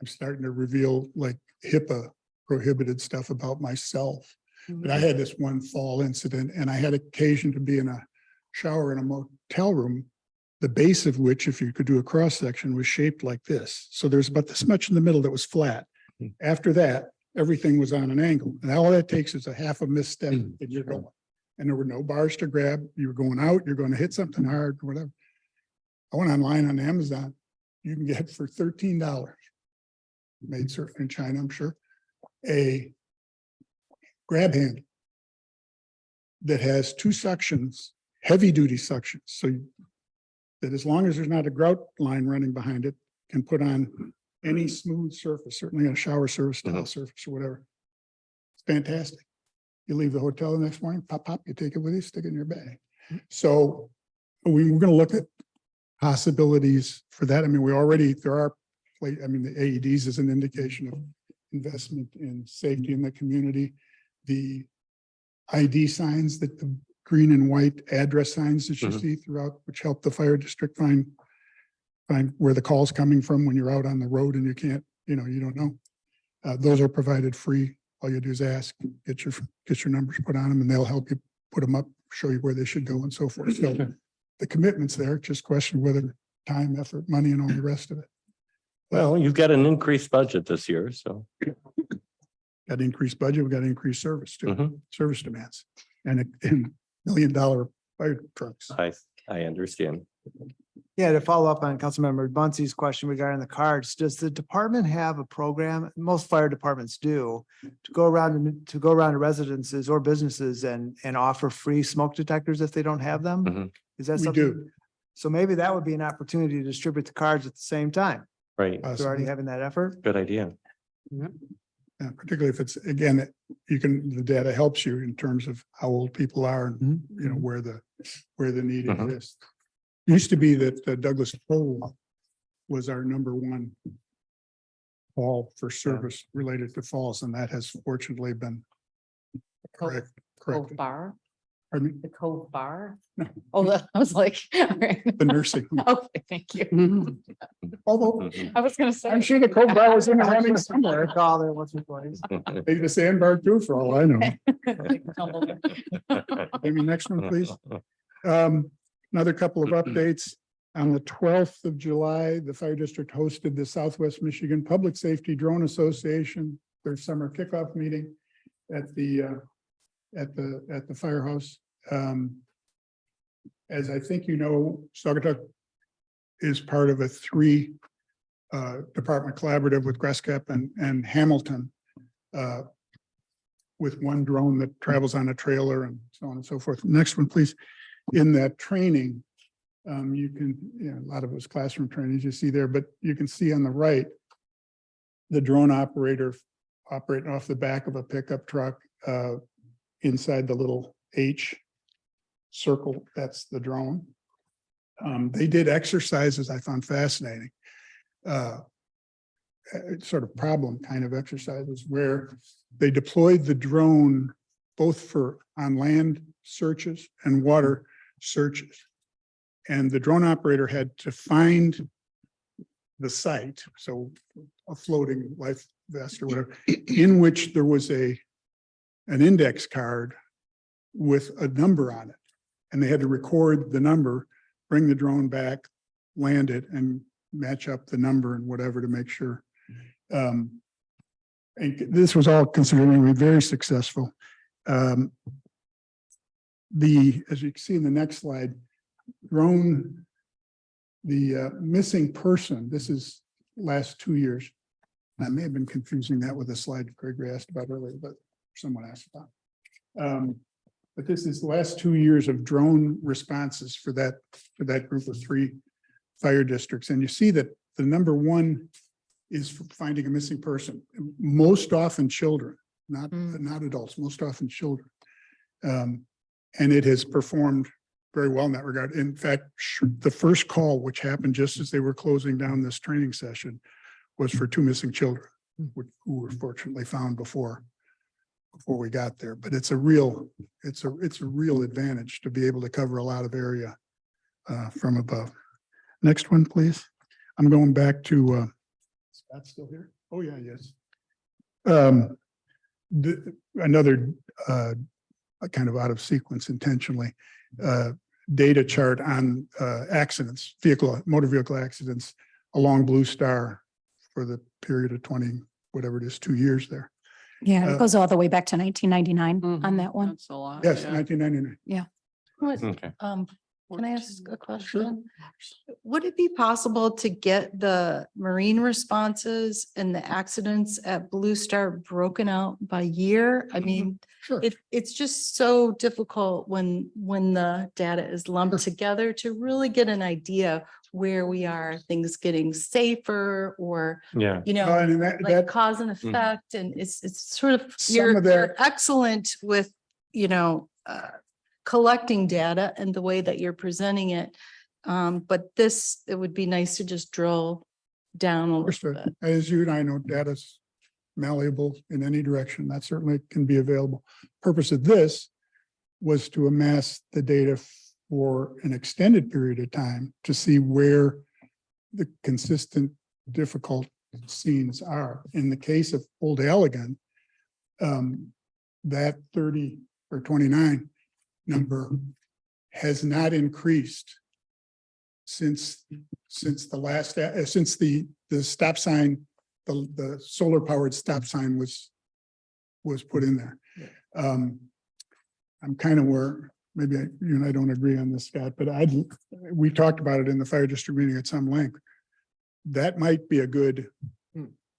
S16: I'm starting to reveal, like HIPAA prohibited stuff about myself. But I had this one fall incident and I had occasion to be in a shower in a motel room, the base of which, if you could do a cross section, was shaped like this. So there's about this much in the middle that was flat. After that, everything was on an angle. And all that takes is a half a misstep and you're going. And there were no bars to grab. You were going out, you're going to hit something hard, or whatever. I went online on Amazon. You can get for $13, made certain in China, I'm sure, a grab handle that has 2 suctions, heavy duty suctions. So that as long as there's not a grout line running behind it, can put on any smooth surface, certainly on a shower surface, tile surface or whatever. It's fantastic. You leave the hotel the next morning, pop, you take it with you, stick it in your bag. So we're going to look at possibilities for that. I mean, the AEDs is an indication of investment in safety in the community. The ID signs, that the green and white address signs that you see throughout, which help the fire district find where the call's coming from when you're out on the road and you can't, you don't know. Those are provided free. All you do is ask, get your numbers put on them and they'll help you put them up, show you where they should go and so forth. So the commitment's there, just question whether time, effort, money and all the rest of it.
S15: Well, you've got an increased budget this year, so.
S16: Got increased budget, we got increased service too, service demands and $1 million fire trucks.
S15: I understand.
S7: Yeah, to follow up on Councilmember Buncey's question regarding the cards, does the department have a program? Most fire departments do, to go around to residences or businesses and offer free smoke detectors if they don't have them? Is that
S16: We
S7: something?
S16: do.
S7: So maybe that would be an opportunity to distribute the cards at the same time.
S15: Right.
S7: They're already having that effort.
S15: Good idea.
S16: Yeah, particularly if it's, again, the data helps you in terms of how old people are and, where the need exists. Used to be that Douglas Cole was our #1 call for service related to falls, and that has fortunately been corrected.
S9: Cove Bar,
S16: Pardon me?
S9: the Cove Bar.
S16: No.
S9: Oh, I was like, all right.
S16: The nursing home.
S9: Okay, thank you.
S16: Although
S9: I was gonna say.
S16: I'm sure the Cove Bar was in the running somewhere.
S7: Call there once or twice.
S16: Maybe the sandbar too, for all I know. Maybe next one, please. Another couple of updates. On the 12th of July, the fire district hosted the Southwest Michigan Public Safety Drone Association their summer kickoff meeting at the firehouse. As I think you know, Saugatuck is part of a three department collaborative with Grescap and Hamilton. With one drone that travels on a trailer and so on and so forth. Next one, please. In that training, you can, a lot of it was classroom training, as you see there, but you can see on the right, the drone operator operating off the back of a pickup truck inside the little H circle, that's the drone. They did exercises I found fascinating. Sort of problem kind of exercises where they deployed the drone both for on land searches and water searches. And the drone operator had to find the site, so a floating life vest or whatever, in which there was an index card with a number on it. And they had to record the number, bring the drone back, land it, and match up the number and whatever to make sure. And this was all considered to be very successful. As you can see in the next slide, drone, the missing person, this is last 2 years. I may have been confusing that with a slide Gregory asked about earlier, but someone asked about. But this is the last 2 years of drone responses for that group of 3 fire districts. And you see that the number one is for finding a missing person, most often children, not adults, most often children. And it has performed very well in that regard. In fact, the first call, which happened just as they were closing down this training session, was for 2 missing children, who were fortunately found before we got there. But it's a real advantage to be able to cover a lot of area from above. Next one, please. I'm going back to Scott's still here. Oh, yeah, yes. Another kind of out of sequence intentionally, data chart on accidents, motor vehicle accidents along Blue Star for the period of 20, whatever it is, 2 years there.
S8: Yeah, it goes all the way back to 1999 on that one.
S4: That's a lot.
S16: Yes,
S4: yeah.
S16: 1999.
S15: Okay.
S13: Can I ask a question? Would it be possible to get the marine responses and the accidents at Blue Star broken out by year? I mean,
S16: Sure.
S13: it's just so difficult when the data is lumped together to really get an idea where we are, things getting safer or,
S15: Yeah.
S13: you know,
S16: And
S13: like cause and effect. And it's sort of,
S16: Some
S13: you're
S16: of that-
S13: excellent with, collecting data and the way that you're presenting it. But it would be nice to just drill down a little
S16: Understood.
S13: bit.
S16: As you and I know, data's malleable in any direction. That certainly can be available. Purpose of this was to amass the data for an extended period of time to see where the consistent difficult scenes are. In the case of Old Allegan, that 30 or 29 number has not increased since the last, since the stop sign, the solar powered stop sign was put in there. I'm kind of where maybe you and I don't agree on this, Scott, but we talked about it in the fire district meeting at some length. That might be a good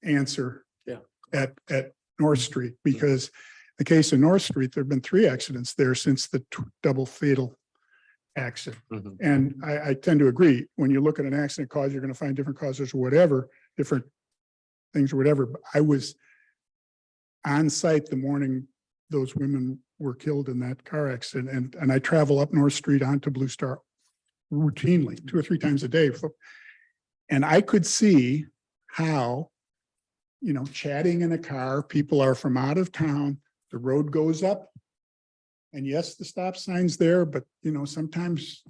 S16: answer at North Street, because the case in North Street, there've been 3 accidents there since the double fatal accident. And I tend to agree, when you look at an accident cause, you're going to find different causes or whatever, different things or whatever. But I was on site the morning those women were killed in that car accident. And I travel up North Street onto Blue Star routinely, 2 or 3 times a day. And I could see how, chatting in a car, people are from out of town, the road goes up. And yes, the stop sign's there, but sometimes,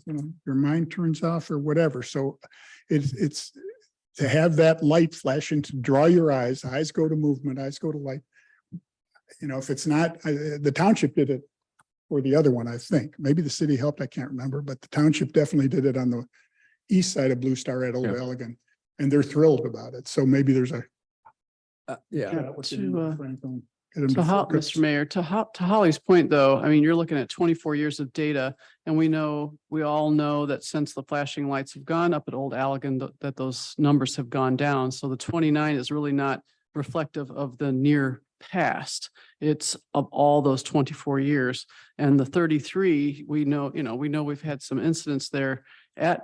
S16: your mind turns off or whatever. So it's to have that light flashing to draw your eyes go to movement, eyes go to light. If it's not, the township did it for the other one, I think. Maybe the city helped, I can't remember, but the township definitely did it on the east side of Blue Star at Old Allegan. And they're thrilled about it. So maybe there's
S1: Yeah.
S16: what
S4: to,
S16: they do, Franklin, get 'em to focus.
S4: Mr. Mayor, to Holly's point, though, I mean, you're looking at 24 years of data, and we all know that since the flashing lights have gone up at Old Allegan, that those numbers have gone down. So the 29 is really not reflective of the near past. It's of all those 24 years. And the 33, we know we've had some incidents there at,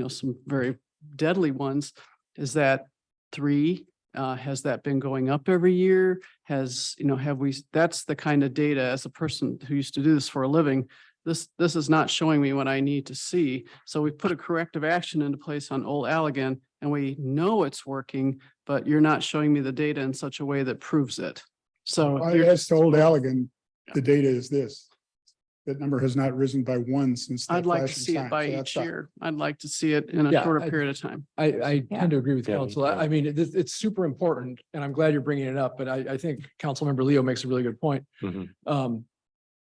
S4: some very deadly ones. Is that 3? Has that been going up every year? That's the kind of data, as a person who used to do this for a living, this is not showing me what I need to see. So we put a corrective action into place on Old Allegan, and we know it's working, but you're not showing me the data in such a way that proves it. So
S16: I asked Old Allegan, the data is this. That number has not risen by 1 since. that
S4: I'd like to
S16: flashing
S4: see
S16: sign.
S4: it by
S16: So that's
S4: each
S16: up.
S4: year. I'd like to see it in a
S1: Yeah,
S4: shorter
S1: I-
S4: period of time.
S1: I
S8: Yeah.
S1: tend to agree with
S15: Yeah, me
S1: council. I
S15: too.
S1: mean, it's super important and I'm glad you're bringing it up, but I think Councilmember Leo makes a really good point.
S15: Mhm.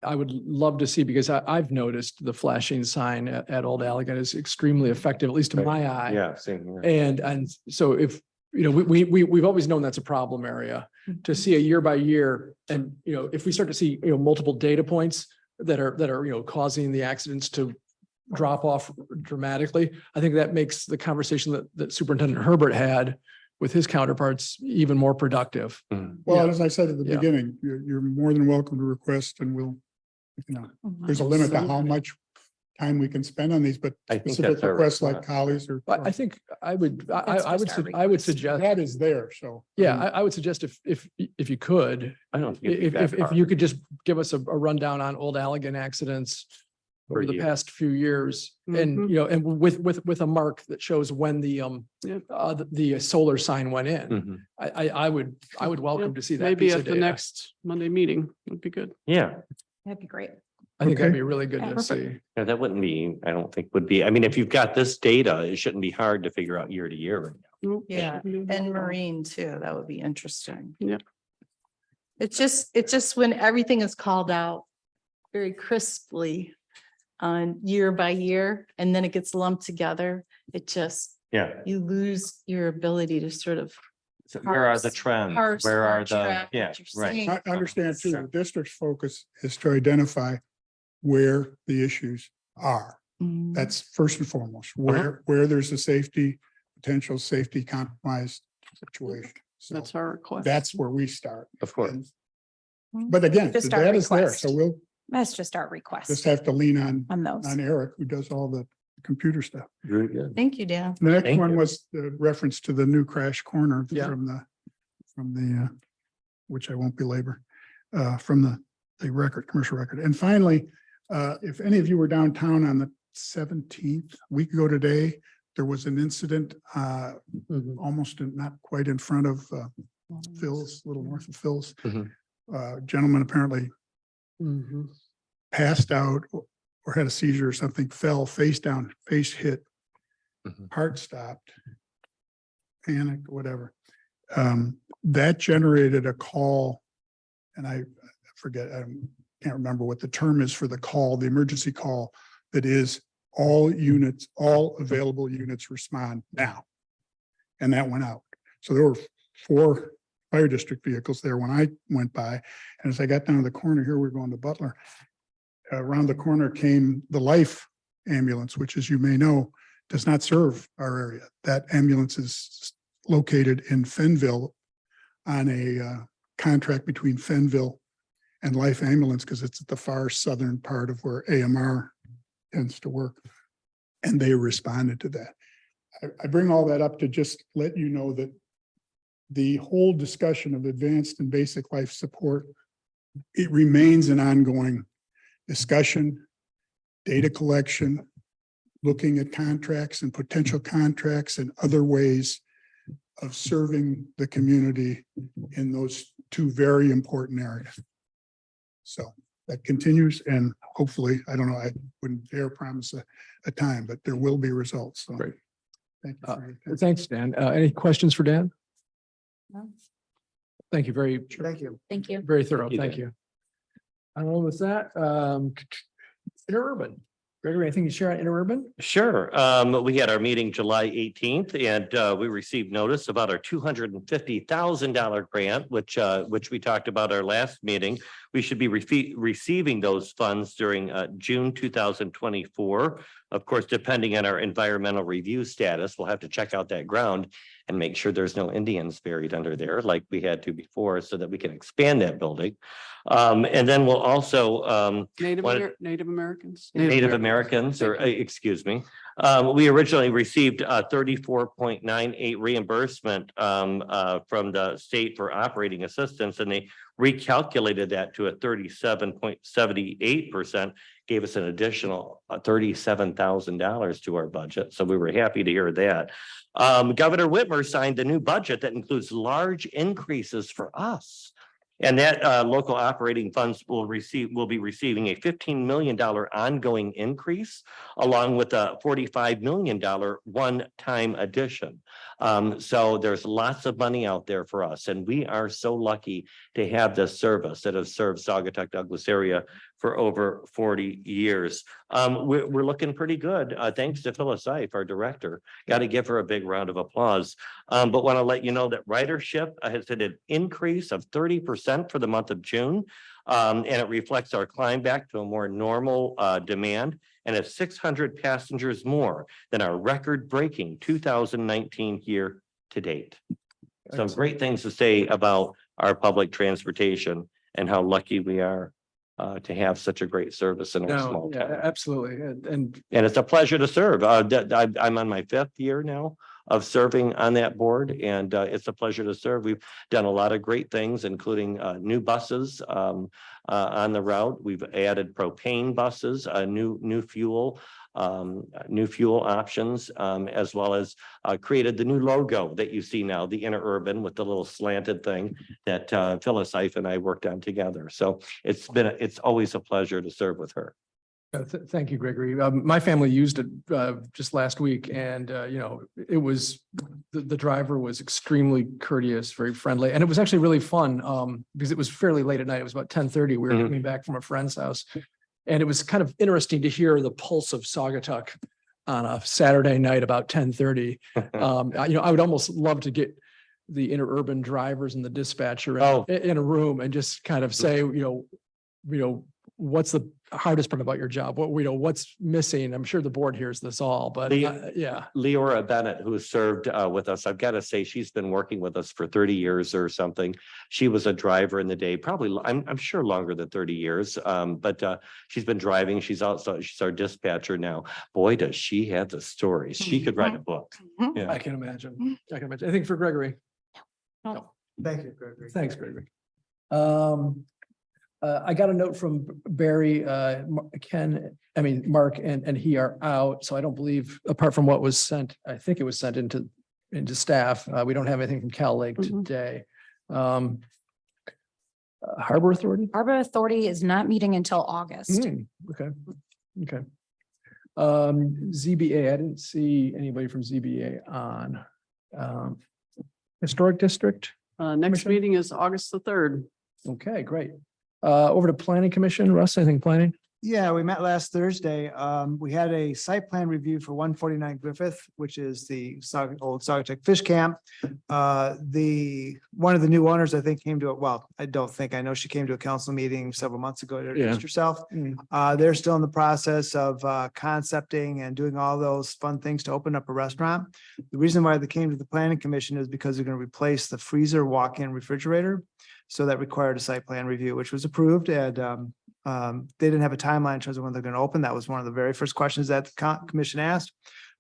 S1: I would love to see, because I've noticed the flashing sign at Old Allegan is extremely effective, at least in my eye.
S15: Yeah, same here.
S1: And so if, we've always known that's a problem area. To see a year by year and, if we start to see, multiple data points that are causing the accidents to drop off dramatically, I think that makes the conversation that Superintendent Herbert had with his counterparts even more productive.
S16: Well, as I said at the
S1: Yeah.
S16: beginning, you're more than welcome to request and we'll, there's a limit to how much time we can spend on these, but
S15: I think
S16: specific
S15: that's our
S16: requests like
S15: response.
S16: Collies or.
S1: But I think I would
S8: That's just our
S1: suggest,
S16: That is there, so.
S1: yeah, I would suggest if you could,
S15: I don't think it'd be
S1: if
S15: that
S1: you
S15: hard.
S1: could just give us a rundown on Old Allegan accidents
S15: Per
S1: over the
S15: year.
S1: past few years, and,
S4: Mhm.
S1: and with a mark that shows when the solar sign went in.
S15: Mhm.
S1: I would welcome to see that.
S4: Maybe
S1: piece of
S4: at the
S1: data.
S4: next Monday meeting would be good.
S15: Yeah,
S8: That'd be great.
S1: I think that'd
S16: Okay.
S1: be really good
S8: Yeah,
S1: to
S8: perfect.
S1: see.
S15: yeah, that wouldn't be, I don't think would be, I mean, if you've got this data, it shouldn't be hard to figure out year to year right now.
S13: Yeah, and marine too. That would be interesting.
S4: Yep.
S13: It's just when everything is called out very crisply on year by year, and then it gets lumped together,
S15: Yeah.
S13: you lose your ability to sort of
S15: So where are the
S13: Parse-
S15: trends?
S13: parse
S15: Where
S13: or
S15: are the,
S13: track
S15: yeah,
S13: what you're
S15: right.
S13: saying.
S16: I understand too,
S15: Sure.
S16: the district's focus is to identify where the issues are.
S13: Mm,
S16: That's first and foremost, where there's a potential safety compromised situation. So
S4: That's our request.
S16: that's where we start.
S15: Of course.
S16: But again, the
S8: Just our
S16: data's there,
S8: request.
S16: so we'll
S8: That's just our request
S16: just have to lean on
S8: those.
S16: Eric, who does all the computer stuff.
S15: Very good.
S13: Thank you, Dan.
S16: The next
S15: Thank
S16: one
S15: you.
S16: was the reference to the new crash corner
S1: Yeah.
S16: from the, which I won't belabor, from the record, commercial record. And finally, if any of you were downtown on the 17th, a week ago today, there was an incident, almost not quite in front of Phil's, a little north of Phil's.
S15: Mhm.
S16: Gentleman apparently
S1: Mhm.
S16: passed out or had a seizure or something, fell face down, face hit,
S15: Mhm.
S16: heart stopped, panicked, whatever. That generated a call, and I forget, I can't remember what the term is for the call, the emergency call, that is all units, all available units respond now. And that went out. So there were 4 fire district vehicles there when I went by. And as I got down to the corner here, we're going to Butler. Around the corner came the Life ambulance, which, as you may know, does not serve our area. That ambulance is located in Fenville on a contract between Fenville and Life Ambulance, because it's at the far southern part of where AMR tends to work. And they responded to that. I bring all that up to just let you know that the whole discussion of advanced and basic life support, it remains an ongoing discussion, data collection, looking at contracts and potential contracts and other ways of serving the community in those 2 very important areas. So that continues, and hopefully, I don't know, I wouldn't dare promise a time, but there will be results. So.
S1: Great.
S16: Thank you. for your attention.
S1: Thanks, Dan. Any questions for Dan?
S8: No.
S1: Thank you. Very,
S7: Thank you.
S8: Thank you.
S1: very thorough.
S15: Thank you,
S1: Thank
S15: Dan.
S1: you. With that, Interurban. Gregory, anything you share on interurban?
S15: Sure. We had our meeting July 18th and we received notice about our $250,000 grant, which we talked about our last meeting. We should be receiving those funds during June 2024. Of course, depending on our environmental review status, we'll have to check out that ground and make sure there's no Indians buried under there like we had to before so that we can expand that building. And then we'll also
S4: Native Americans.
S15: Native Americans, or excuse me. We originally received 34.98 reimbursement from the state for operating assistance, and they recalculated that to a 37.78%, gave us an additional $37,000 to our budget. So we were happy to hear that. Governor Whitmer signed the new budget that includes large increases for us. And that local operating funds will be receiving a $15 million ongoing increase, along with a $45 million one-time addition. So there's lots of money out there for us, and we are so lucky to have this service that has served Saugatuck Douglas area for over 40 years. We're looking pretty good. Thanks to Phyllis Seif, our director. Got to give her a big round of applause. But want to let you know that ridership has had an increase of 30% for the month of June. And it reflects our climb back to a more normal demand, and it's 600 passengers more than our record-breaking 2019 year to date. Some great things to say about our public transportation and how lucky we are to have such a great service in our small town.
S1: Absolutely. And
S15: And it's a pleasure to serve. I'm on my 5th year now of serving on that board, and it's a pleasure to serve. We've done a lot of great things, including new buses on the route. We've added propane buses, new fuel options, as well as created the new logo that you see now, the interurban with the little slanted thing that Phyllis Seif and I worked on together. So it's always a pleasure to serve with her.
S1: Thank you, Gregory. My family used it just last week, and it was the driver was extremely courteous, very friendly, and it was actually really fun because it was fairly late at night. It was about 10:30. We were coming back from a friend's house, and it was kind of interesting to hear the pulse of Saugatuck on a Saturday night about 10:30. I would almost love to get the interurban drivers and the dispatcher in a room and just kind of say, what's the hardest part about your job? What's missing? I'm sure the board hears this all, but yeah.
S15: Leora Bennett, who has served with us, I've got to say she's been working with us for 30 years or something. She was a driver in the day, probably I'm sure longer than 30 years. But she's been driving. She's our dispatcher now. Boy, does she have the stories. She could write a book. Yeah.
S1: I can imagine. I think for Gregory.
S7: Thank you, Gregory.
S1: Thanks, Gregory. I got a note from Barry, Mark and he are out. So I don't believe, apart from what was sent, I think it was sent into staff. We don't have anything from Cal Lake today. Harbor Authority?
S8: Harbor Authority is not meeting until August.
S1: Okay. ZBA, I didn't see anybody from ZBA on. Historic District?
S4: Next meeting is August the 3rd.
S1: Okay, great. Over to Planning Commission, Russ, anything planning?
S7: Yeah, we met last Thursday. We had a site plan review for 149 Griffith, which is the old Saugatuck Fish Camp. One of the new owners, I think, came to it. Well, I don't think, I know she came to a council meeting several months ago to introduce herself. They're still in the process of concepting and doing all those fun things to open up a restaurant. The reason why they came to the Planning Commission is because they're going to replace the freezer walk-in refrigerator. So that required a site plan review, which was approved, and they didn't have a timeline in terms of when they're going to open. That was one of the very first questions that the commission asked,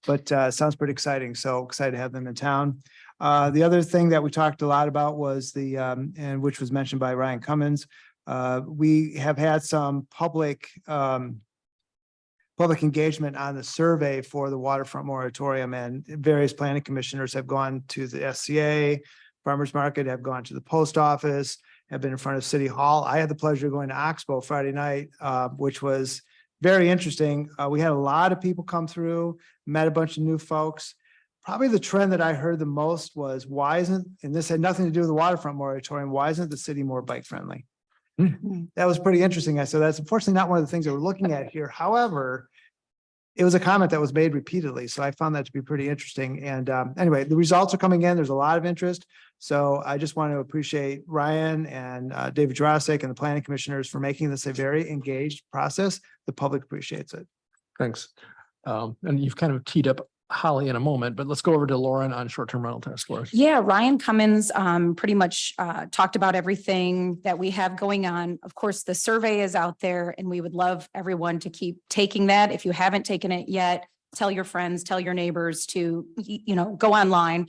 S7: but sounds pretty exciting. So excited to have them in town. The other thing that we talked a lot about was and which was mentioned by Ryan Cummins. We have had some public engagement on the survey for the waterfront moratorium, and various planning commissioners have gone to the SCA, Farmers Market, have gone to the post office, have been in front of City Hall. I had the pleasure of going to Oxbow Friday night, which was very interesting. We had a lot of people come through, met a bunch of new folks. Probably the trend that I heard the most was, and this had nothing to do with the waterfront moratorium, why isn't the city more bike friendly? That was pretty interesting. I said, that's unfortunately not one of the things that we're looking at here. However, it was a comment that was made repeatedly. So I found that to be pretty interesting. And anyway, the results are coming in. There's a lot of interest. So I just want to appreciate Ryan and David Jurasik and the planning commissioners for making this a very engaged process. The public appreciates it.
S1: Thanks. And you've kind of teed up Holly in a moment, but let's go over to Lauren on short-term rental task force.
S8: Yeah, Ryan Cummins pretty much talked about everything that we have going on. Of course, the survey is out there and we would love everyone to keep taking that. If you haven't taken it yet, tell your friends, tell your neighbors to, go online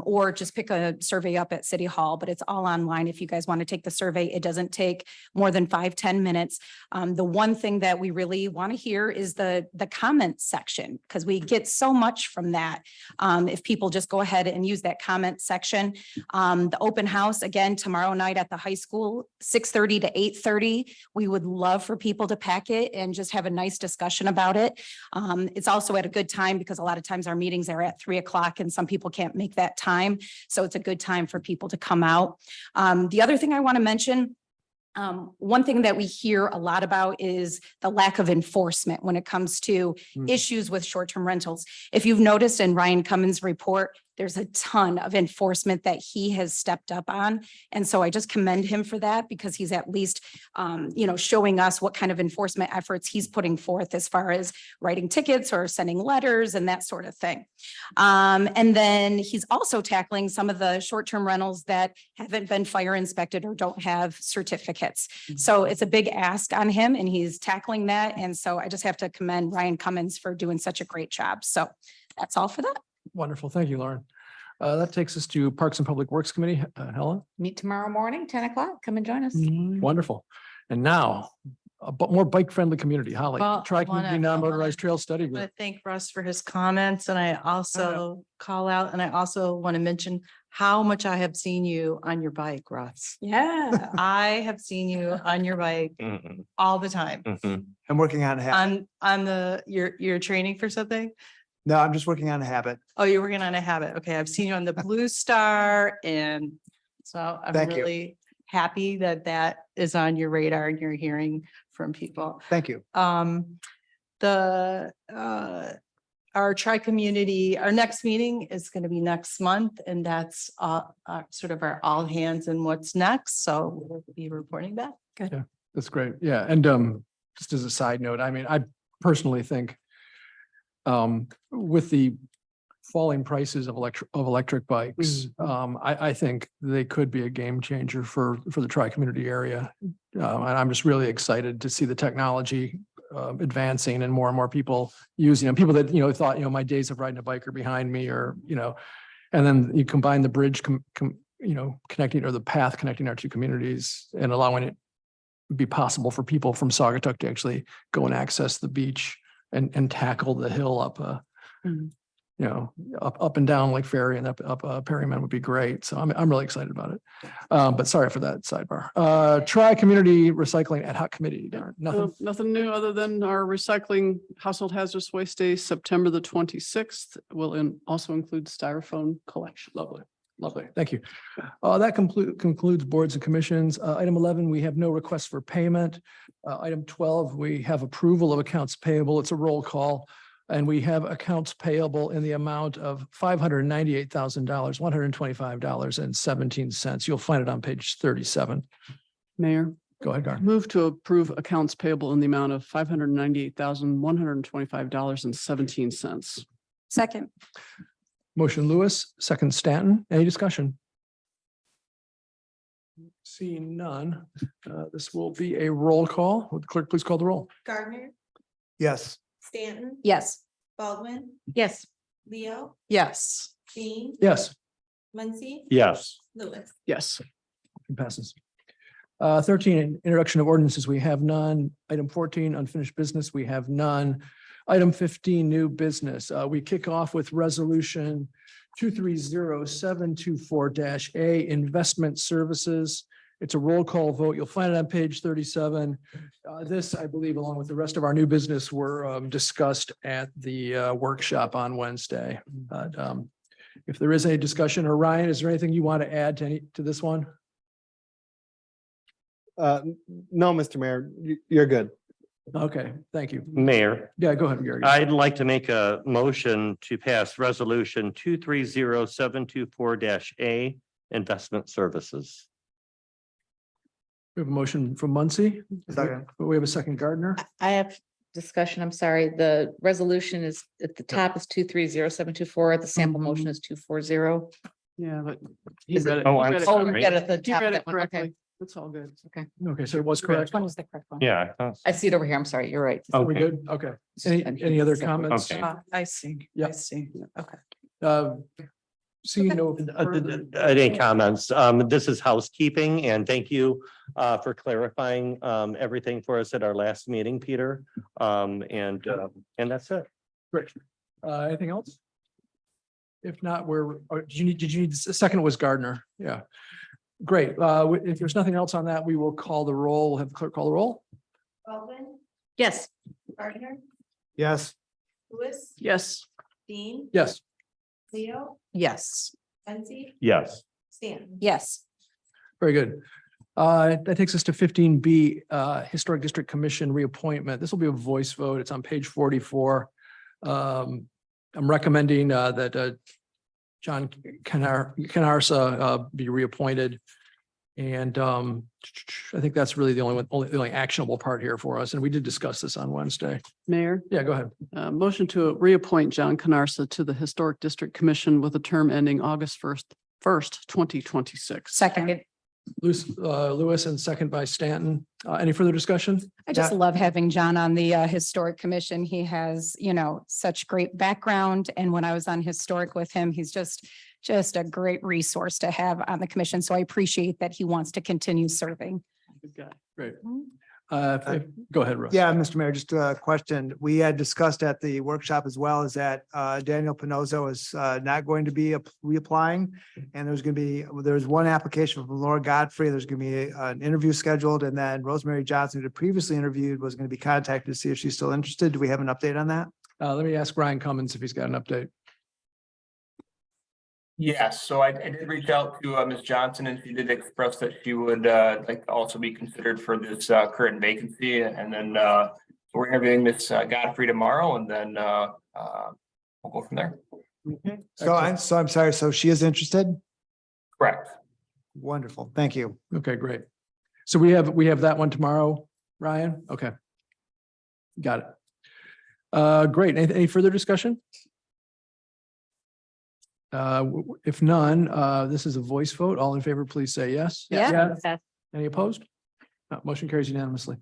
S8: or just pick a survey up at City Hall, but it's all online. If you guys want to take the survey, it doesn't take more than 5-10 minutes. The one thing that we really want to hear is the comment section, because we get so much from that. If people just go ahead and use that comment section. The open house, again, tomorrow night at the high school, 6:30 to 8:30. We would love for people to pack it and just have a nice discussion about it. It's also at a good time because a lot of times our meetings are at 3 o'clock and some people can't make that time. So it's a good time for people to come out. The other thing I want to mention, one thing that we hear a lot about is the lack of enforcement when it comes to issues with short-term rentals. If you've noticed in Ryan Cummins' report, there's a ton of enforcement that he has stepped up on. And so I just commend him for that because he's at least, showing us what kind of enforcement efforts he's putting forth as far as writing tickets or sending letters and that sort of thing. And then he's also tackling some of the short-term rentals that haven't been fire inspected or don't have certificates. So it's a big ask on him and he's tackling that. And so I just have to commend Ryan Cummins for doing such a great job. So that's all for that.
S1: Wonderful. Thank you, Lauren. That takes us to Parks and Public Works Committee. Helen?
S9: Meet tomorrow morning, 10 o'clock. Come and join us.
S1: Wonderful. And now, a more bike-friendly community. Holly,
S13: Well, I
S1: Tri-Community
S13: wanna-
S1: Non-Motorized Trail Study
S13: I want
S1: Group.
S13: to thank Russ for his comments and I also call out and I also want to mention how much I have seen you on your bike, Russ.
S8: Yeah.
S13: I have seen you on your bike
S15: Mhm,
S13: all the time.
S15: mhm.
S7: I'm working on a habit.
S13: On you're training for something?
S7: No, I'm just working on a habit.
S13: Oh, you're working on a habit. Okay, I've seen you on the Blue Star and so I'm
S7: Thank you.
S13: really happy that that is on your radar and you're hearing from people.
S7: Thank you.
S13: Our tri-community, our next meeting is going to be next month and that's sort of our all hands and what's next. So we'll be reporting back. Good.
S1: That's great. Yeah. And just as a side note, I mean, I personally think with the falling prices of electric bikes, I think they could be a game changer for the tri-community area. And I'm just really excited to see the technology advancing and more people using them. People that, thought, my days of riding a bike are behind me or, and then you combine the bridge, connecting or the path connecting our two communities and allowing it be possible for people from Saugatuck to actually go and access the beach and tackle the hill up, up and down Lake Ferry and up Perryman would be great. So I'm really excited about it. But sorry for that sidebar. Tri-Community Recycling Ad Hoc Committee, Darren, nothing.
S4: Nothing new other than our recycling household hazardous waste day, September the 26th, will also include styrofoam collection.
S1: Lovely. Thank you. That concludes boards and commissions. Item 11, we have no requests for payment. Item 12, we have approval of accounts payable. It's a roll call. And we have accounts payable in the amount of $598,000, $125.17. You'll find it on page 37.
S4: Mayor,
S1: Go ahead, Gar.
S4: move to approve accounts payable in the amount of $598,125.17.
S8: Second.
S1: Motion Lewis, second Stanton. Any discussion? Seeing none, this will be a roll call. Would the clerk please call the roll?
S3: Gardner,
S7: Yes.
S3: Stanton,
S8: Yes.
S3: Baldwin,
S9: Yes.
S3: Leo,
S13: Yes.
S3: Dean,
S1: Yes.
S3: Muncy,
S15: Yes.
S3: Lewis.
S4: Yes.
S1: Motion passes. 13, introduction of ordinances, we have none. Item 14, unfinished business, we have none. Item 15, new business. We kick off with resolution 230724-A, investment services. It's a roll call vote. You'll find it on page 37. This, I believe, along with the rest of our new business, were discussed at the workshop on Wednesday. But if there is any discussion, or Ryan, is there anything you want to add to this one?
S6: No, Mr. Mayor, you're good.
S1: Okay, thank you.
S15: Mayor,
S1: Yeah, go ahead, Gary.
S15: I'd like to make a motion to pass resolution 230724 investment services.
S1: We have a motion from Muncy.
S7: Second.
S1: We have a second Gardner.
S9: I have discussion. I'm sorry. The resolution is at the top is 230724. The sample motion is 240.
S4: Yeah, but.
S9: Is it-
S15: Oh, I'm
S9: Oh, you
S15: sorry.
S9: got it at the
S4: You
S9: top.
S4: read
S9: of
S4: it
S9: that one. Okay.
S4: correctly. That's all good.
S9: Okay.
S1: Okay, so it was correct.
S8: Which one is the correct one?
S15: Yeah.
S9: I see it over here. I'm sorry. You're right.
S1: Are we
S15: Okay.
S1: good? Okay. Any other comments?
S15: Okay.
S13: I see.
S1: Yeah.
S13: I see. Okay.
S1: Seeing no.
S15: Any comments? This is housekeeping and thank you for clarifying everything for us at our last meeting, Peter. And that's it.
S1: Great. Anything else? If not, did you need, the second was Gardner. Yeah. Great. If there's nothing else on that, we will call the roll. We'll have the clerk call the roll.
S3: Baldwin,
S9: Yes.
S3: Gardner,
S7: Yes.
S3: Lewis,
S4: Yes.
S3: Dean,
S1: Yes.
S3: Leo,
S13: Yes.
S3: Muncy,
S15: Yes.
S3: Stanton.
S8: Yes.
S1: Very good. That takes us to 15B, Historic District Commission reappointment. This will be a voice vote. It's on page 44. I'm recommending that John Canarsa be reappointed. And I think that's really the only actionable part here for us. And we did discuss this on Wednesday.
S4: Mayor,
S1: Yeah, go ahead.
S4: motion to reappoint John Canarsa to the Historic District Commission with a term ending August 1st, 2026.
S8: Second.
S1: Lewis and second by Stanton. Any further discussion?
S8: I just love having John on the Historic Commission. He has, such great background. And when I was on Historic with him, he's just a great resource to have on the commission. So I appreciate that he wants to continue serving.
S4: Good guy.
S1: Great. Go ahead, Russ.
S7: Yeah, Mr. Mayor, just a question. We had discussed at the workshop as well is that Daniel Pinozzo is not going to be reapplying. And there's one application from Laura Godfrey. There's going to be an interview scheduled. And then Rosemary Johnson, who had previously interviewed, was going to be contacted to see if she's still interested. Do we have an update on that?
S1: Let me ask Ryan Cummins if he's got an update.
S12: Yes, so I did reach out to Ms. Johnson and she did express that she would like to also be considered for this current vacancy. And then we're interviewing Ms. Godfrey tomorrow and then we'll go from there.
S7: So I'm sorry. So she is interested?
S12: Correct.
S7: Wonderful. Thank you.
S1: Okay, great. So we have that one tomorrow, Ryan? Okay. Got it. Great. Any further discussion? If none, this is a voice vote. All in favor, please say yes.
S8: Yeah.
S1: Any opposed? Motion carries unanimously.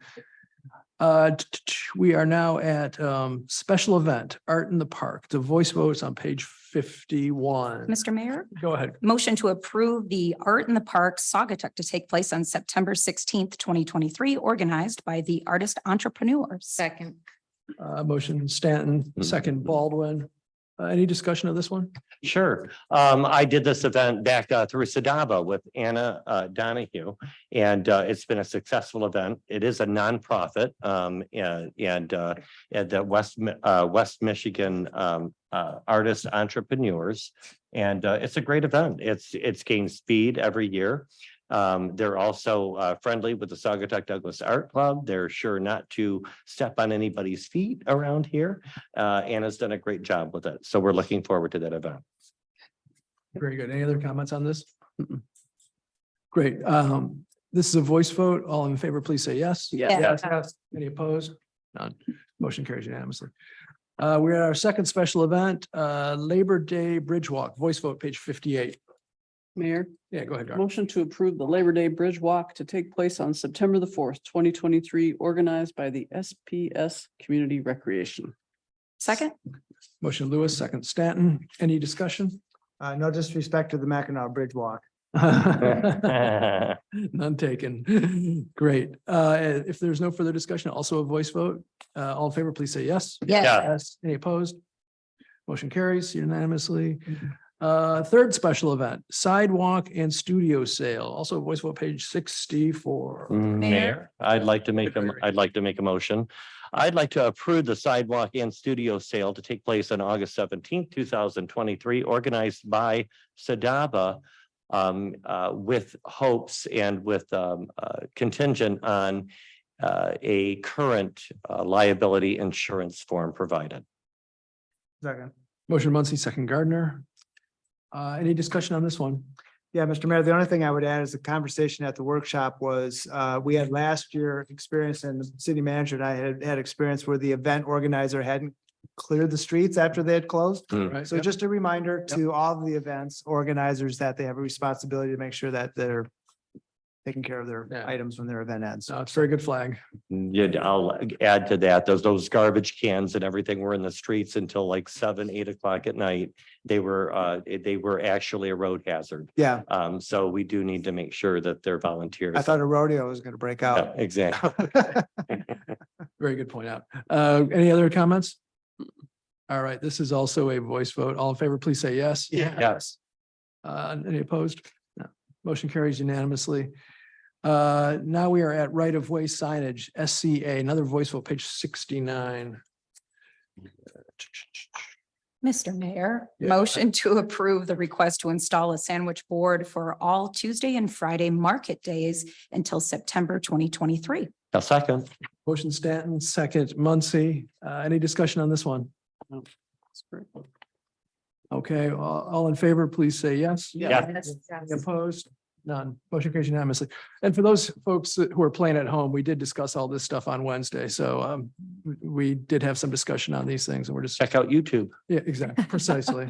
S1: We are now at special event, Art in the Park. The voice votes on page 51.
S8: Mr. Mayor,
S1: Go ahead.
S8: motion to approve the Art in the Park Saugatuck to take place on September 16th, 2023, organized by the artist entrepreneurs.
S9: Second.
S1: Motion Stanton, second Baldwin. Any discussion of this one?
S15: Sure. I did this event back through Sadaba with Anna Donahue, and it's been a successful event. It is a nonprofit and the West Michigan artist entrepreneurs. And it's a great event. It's gained speed every year. They're also friendly with the Saugatuck Douglas Art Club. They're sure not to step on anybody's feet around here. Anna's done a great job with it. So we're looking forward to that event.
S1: Very good. Any other comments on this? Great. This is a voice vote. All in favor, please say yes.
S8: Yes.
S1: Yes. Any opposed? None. Motion carries unanimously. We're at our second special event, Labor Day Bridge Walk, voice vote, page 58.
S4: Mayor,
S1: Yeah, go ahead, Gar.
S4: motion to approve the Labor Day Bridge Walk to take place on September the 4th, 2023, organized by the SPS Community Recreation.
S8: Second.
S1: Motion Lewis, second Stanton. Any discussion?
S7: No disrespect to the Mackinac Bridge Walk.
S1: None taken. Great. If there's no further discussion, also a voice vote. All in favor, please say yes.
S8: Yes.
S1: Yes. Any opposed? Motion carries unanimously. Third special event, sidewalk and studio sale, also voice vote, page 64.
S15: Mayor, I'd like to make a motion. I'd like to approve the sidewalk and studio sale to take place on August 17th, 2023, organized by Sadaba with hopes and with contingent on a current liability insurance form provided.
S7: Second.
S1: Motion Muncy, second Gardner. Any discussion on this one?
S7: Yeah, Mr. Mayor, the only thing I would add is the conversation at the workshop was, we had last year experience and the city manager and I had experience where the event organizer hadn't cleared the streets after they had closed.
S1: Right,
S7: So
S1: yep.
S7: just a reminder to all of the events organizers that they have a responsibility to make sure that they're taking care of their
S1: Yeah.
S7: items when their event ends.
S1: No, it's a very good flag.
S15: Yeah, I'll add to that, those garbage cans and everything were in the streets until like 7, 8 o'clock at night. They were actually a road hazard.
S7: Yeah,
S15: So we do need to make sure that they're volunteers.
S7: I thought a rodeo was going to break
S15: Yeah,
S7: out.
S15: exactly.
S1: Very good point out. Any other comments? All right, this is also a voice vote. All in favor, please say yes.
S15: Yes.
S1: Any opposed? No. Motion carries unanimously. Now we are at right of way signage, SCA, another voice vote, page 69.
S8: Mr. Mayor,
S1: Yeah.
S8: motion to approve the request to install a sandwich board for all Tuesday and Friday market days until September 2023.
S15: A second.
S1: Motion Stanton, second Muncy. Any discussion on this one? Okay, all in favor, please say yes.
S15: Yeah.
S1: Any opposed? None. Motion carries unanimously. And for those folks who are playing at home, we did discuss all this stuff on Wednesday. So we did have some discussion on these things and we're just.
S15: Check out YouTube.
S1: Yeah, exactly, precisely.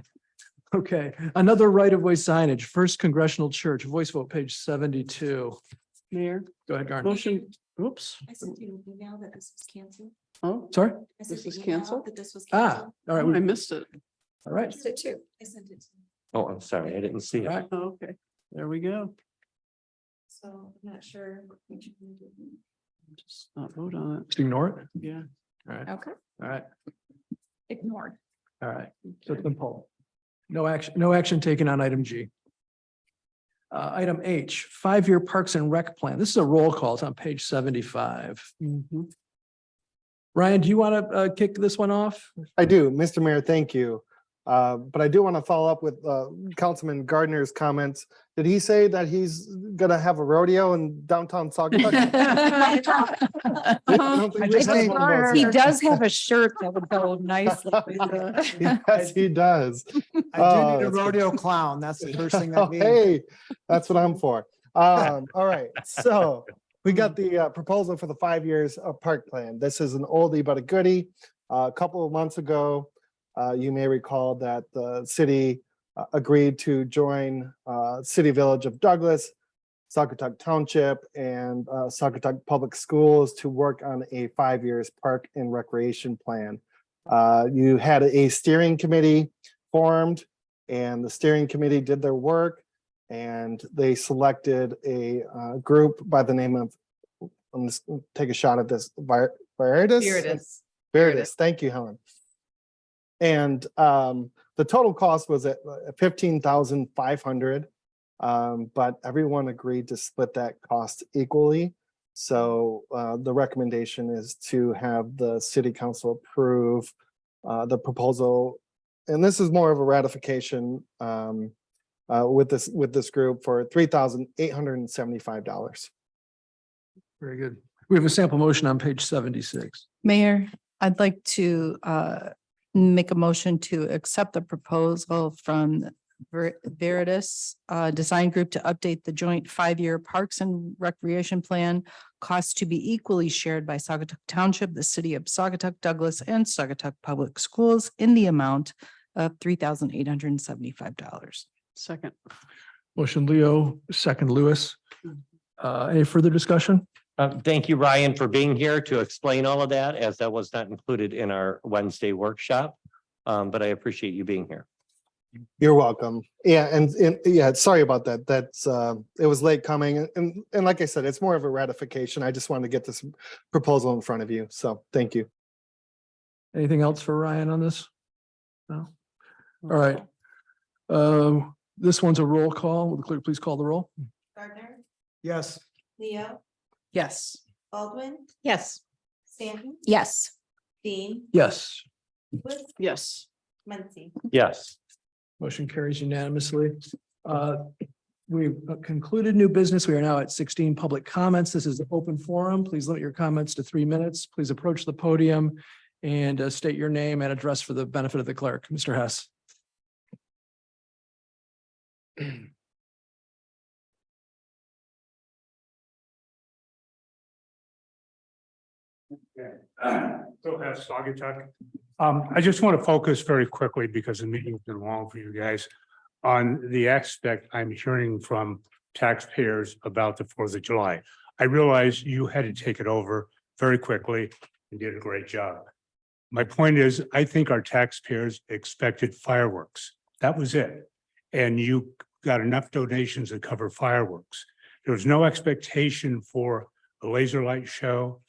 S1: Okay, another right of way signage, First Congressional Church, voice vote, page 72.
S4: Mayor,
S1: Go ahead, Garner.
S4: motion, oops.
S3: I sent you an email that this was canceled.
S4: Oh,
S1: Sorry?
S3: I sent
S4: This is
S3: you an email
S4: canceled?
S3: That this was
S1: Ah,
S3: canceled.
S1: all right.
S4: I missed it.
S1: All right.
S3: Missed it too. I sent it to you.
S15: Oh, I'm sorry. I didn't see it.
S1: Right.
S4: Oh, okay, there we go.
S3: So I'm not sure. what you can do.
S4: Just not vote on
S1: Just ignore it.
S4: it. Yeah.
S1: All right,
S8: Okay,
S1: all right,
S8: ignored.
S1: all right. So it's been pulled. No action taken on item G. Item H, 5-year Parks and Rec Plan. This is a roll call. It's on page 75.
S4: Mhm.
S1: Ryan, do you want to kick this one off?
S6: I do, Mr. Mayor, thank you. But I do want to follow up with Councilman Gardner's comments. Did he say that he's gonna have a rodeo in downtown Saugatuck? I don't think
S7: I
S6: we
S7: just
S6: have
S7: need-
S6: one of those
S8: He
S6: here.
S8: does have a shirt that would go nicely with the.
S6: Yes, he does.
S7: I do need a
S6: that's good.
S7: rodeo clown. That's the first thing
S6: Oh,
S7: that means.
S6: hey, that's what I'm for. All right, so we got the proposal for the 5 years of park plan. This is an oldie but a goodie. A couple of months ago, you may recall that the city agreed to join City Village of Douglas, Saugatuck Township, and Saugatuck Public Schools to work on a 5 years park and recreation plan. You had a steering committee formed, and the steering committee did their work, and they selected a group by the name of, I'm just gonna take a shot at this, Veritas? Veritas, thank you, Helen. And the total cost was at 15,500. But everyone agreed to split that cost equally. So the recommendation is to have the city council approve the proposal. And this is more of a ratification with this group for $3,875.
S1: Very good. We have a sample motion on page 76.
S13: Mayor, I'd like to make a motion to accept the proposal from Veritas Design Group to update the joint 5-year Parks and Recreation Plan. Costs to be equally shared by Saugatuck Township, the city of Saugatuck, Douglas, and Saugatuck Public Schools in the amount of $3,875.
S4: Second.
S1: Motion Leo, second Lewis. Any further discussion?
S15: Thank you, Ryan, for being here to explain all of that, as that was not included in our Wednesday workshop. But I appreciate you being here.
S6: You're welcome. Yeah, and yeah, sorry about that. That's it was late coming, and like I said, it's more of a ratification. I just wanted to get this proposal in front of you. So thank you.
S1: Anything else for Ryan on this? No? All right. This one's a roll call. Will the clerk please call the roll?
S3: Gardner,
S7: Yes.
S3: Leo,
S13: Yes.
S3: Baldwin,
S8: Yes.
S3: Stanton,
S8: Yes.
S3: Dean,
S1: Yes.
S3: Lewis,
S4: Yes.
S3: Muncy.
S15: Yes.
S1: Motion carries unanimously. We've concluded new business. We are now at 16 public comments. This is an open forum. Please limit your comments to 3 minutes. Please approach the podium and state your name and address for the benefit of the clerk. Mr. Hess.
S11: Bill Hess, Saugatuck. I just want to focus very quickly because the meeting's been long for you guys on the aspect I'm hearing from taxpayers about the 4th of July. I realize you had to take it over very quickly and did a great job. My point is, I think our taxpayers expected fireworks. That was it. And you got enough donations to cover fireworks. There was no expectation for a laser light show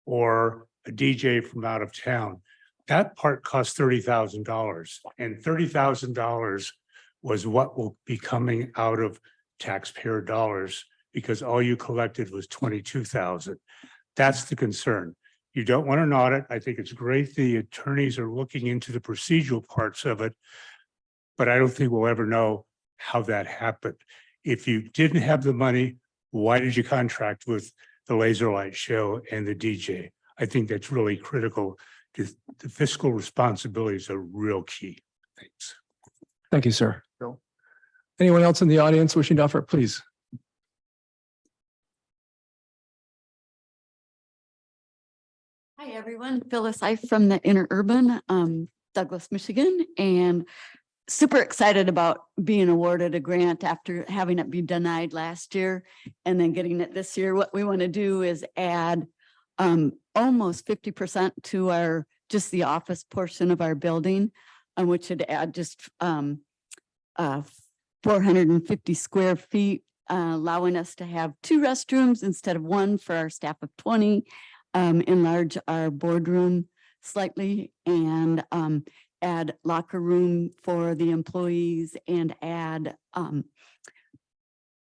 S11: or a DJ from out of town. That part cost $30,000, and $30,000 was what will be coming out of taxpayer dollars because all you collected was 22,000. That's the concern. You don't want an audit. I think it's great the attorneys are looking into the procedural parts of it, but I don't think we'll ever know how that happened. If you didn't have the money, why did you contract with the laser light show and the DJ? I think that's really critical. The fiscal responsibilities are real key. Thanks.
S1: Thank you, sir. Anyone else in the audience wishing to offer, please?
S17: Hi, everyone. Phyllis Ife from the Interurban, Douglas, Michigan, and super excited about being awarded a grant after having it be denied last year and then getting it this year. What we want to do is add almost 50% to our, just the office portion of our building, which would add just 450 square feet, allowing us to have 2 restrooms instead of 1 for our staff of 20, enlarge our boardroom slightly, and add locker room for the employees, and add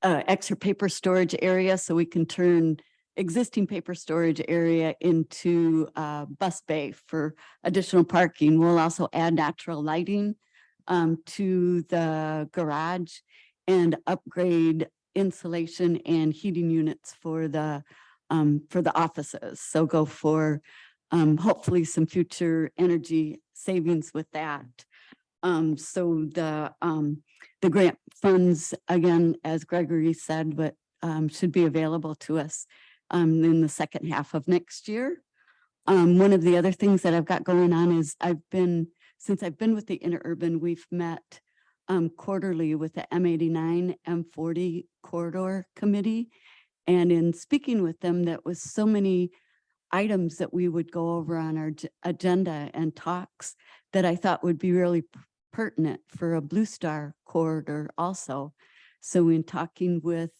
S17: extra paper storage area so we can turn existing paper storage area into bus bay for additional parking. We'll also add natural lighting to the garage and upgrade insulation and heating units for the offices. So go for hopefully some future energy savings with that. So the grant funds, again, as Gregory said, but should be available to us in the second half of next year. One of the other things that I've got going on is since I've been with the Interurban, we've met quarterly with the M89, M40 corridor committee. And in speaking with them, that was so many items that we would go over on our agenda and talks that I thought would be really pertinent for a Blue Star corridor also. So in talking with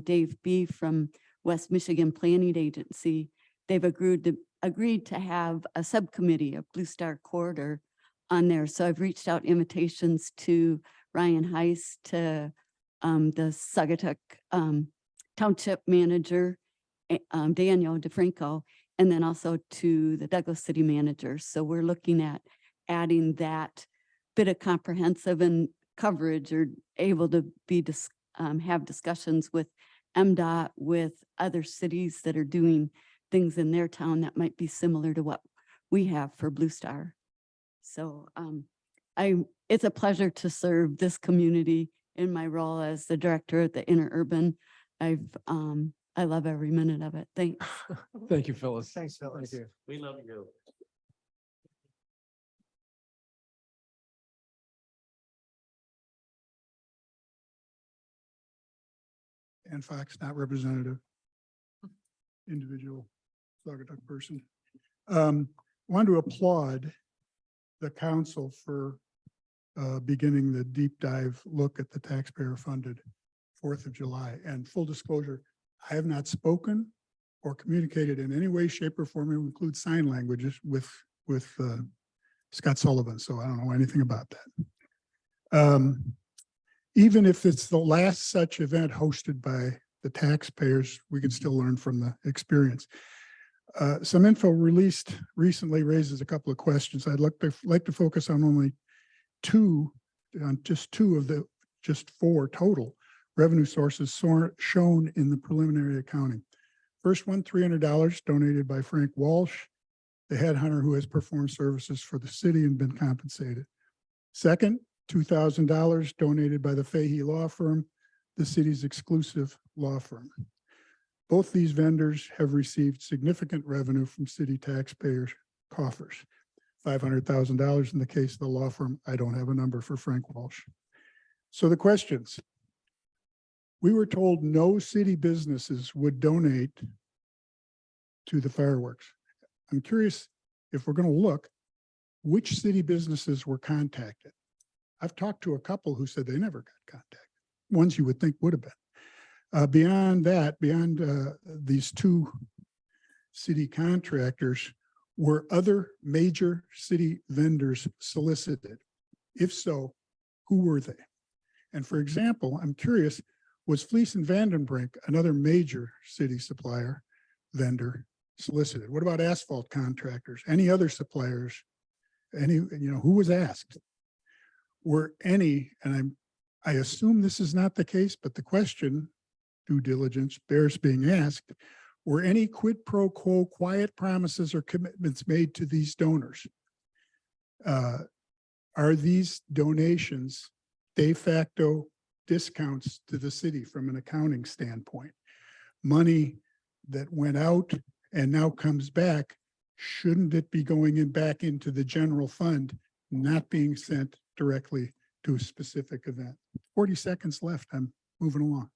S17: Dave B. from West Michigan Planning Agency, they've agreed to have a subcommittee of Blue Star corridor on there. So I've reached out invitations to Ryan Heiss, to the Saugatuck Township Manager, Daniel DeFranco, and then also to the Douglas City Manager. So we're looking at adding that bit of comprehensive and coverage, or able to be have discussions with MDOT, with other cities that are doing things in their town that might be similar to what we have for Blue Star. So it's a pleasure to serve this community in my role as the director at the Interurban. I love every minute of it. Thanks.
S1: Thank you, Phyllis.
S7: Thanks, Phyllis.
S1: Thank you.
S15: We love you.
S16: And Fox, not representative. Individual Saugatuck person. Want to applaud the council for beginning the deep dive look at the taxpayer funded 4th of July. And full disclosure, I have not spoken or communicated in any way, shape, or form, to include sign languages with Scott Sullivan. So I don't know anything about that. Even if it's the last such event hosted by the taxpayers, we can still learn from the experience. Some info released recently raises a couple of questions. I'd like to focus on only just two of the 4 total revenue sources shown in the preliminary accounting. First one, $300 donated by Frank Walsh, the head hunter who has performed services for the city and been compensated. Second, $2,000 donated by the Fahey Law Firm, the city's exclusive law firm. Both these vendors have received significant revenue from city taxpayers' coffers. $500,000 in the case of the law firm. I don't have a number for Frank Walsh. So the questions. We were told no city businesses would donate to the fireworks. I'm curious if we're going to look, which city businesses were contacted. I've talked to a couple who said they never got contacted. Ones you would think would have been. Beyond that, beyond these two city contractors, were other major city vendors solicited? If so, who were they? And for example, I'm curious, was Fleece and Vandenbrink, another major city supplier vendor, solicited? What about asphalt contractors? Any other suppliers? Any, who was asked? Were any, and I assume this is not the case, but the question, due diligence, bears being asked, were any quid pro quo quiet promises or commitments made to these donors? Are these donations de facto discounts to the city from an accounting standpoint? Money that went out and now comes back, shouldn't it be going back into the general fund, not being sent directly to a specific event? 40 seconds left. I'm moving along.